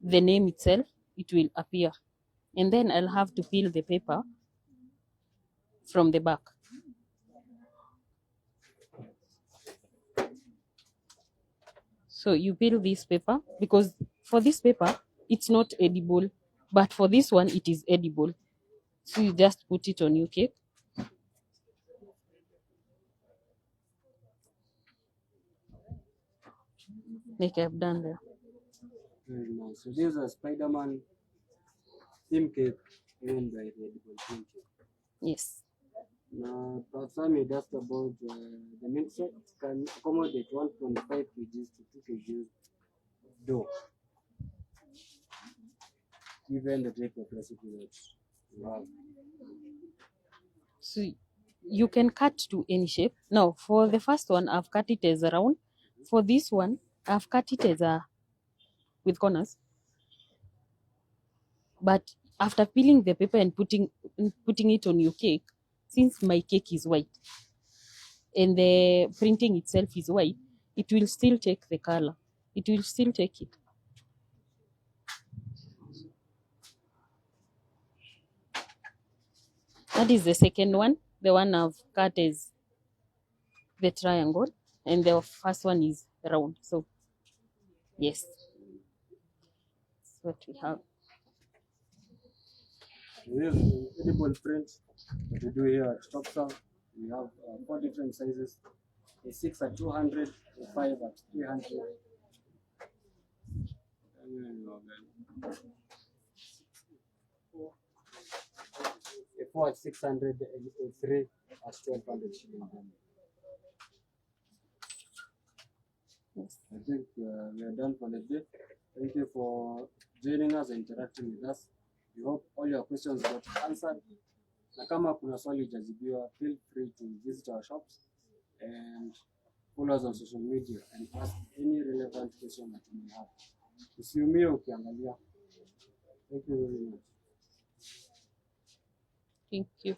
the name itself, it will appear. And then I'll have to peel the paper from the back. So you peel this paper, because for this paper, it's not edible, but for this one, it is edible. So you just put it on your cake. Like I've done there. Very nice. So this is a Spider-Man theme cake given by the edible print. Yes. Now, Topserve me just about the mixer. It can accommodate 1.5 kgs to 2 kgs dough, given the type of recipe that you have. So you can cut to any shape. Now, for the first one, I've cut it as a round. For this one, I've cut it as a with corners. But after peeling the paper and putting it on your cake, since my cake is white and the printing itself is white, it will still take the color. It will still take it. That is the second one. The one I've cut is the triangle. and the first one is round. So yes, that's what we have. This edible print that we do here at Topserve. We have 4 different sizes: a 6 at 200, a 5 at 300, a 4 at 600, and a 3 at 1200 shillings. Yes. I think we are done for the day. Thank you for joining us and interacting with us. We hope all your questions got answered. Na kama kuna swali hujajibiwa, feel free to visit our shops and follow us on social media and ask any relevant question that you may have. Usiumie ukiangalia. Thank you very much. Thank you.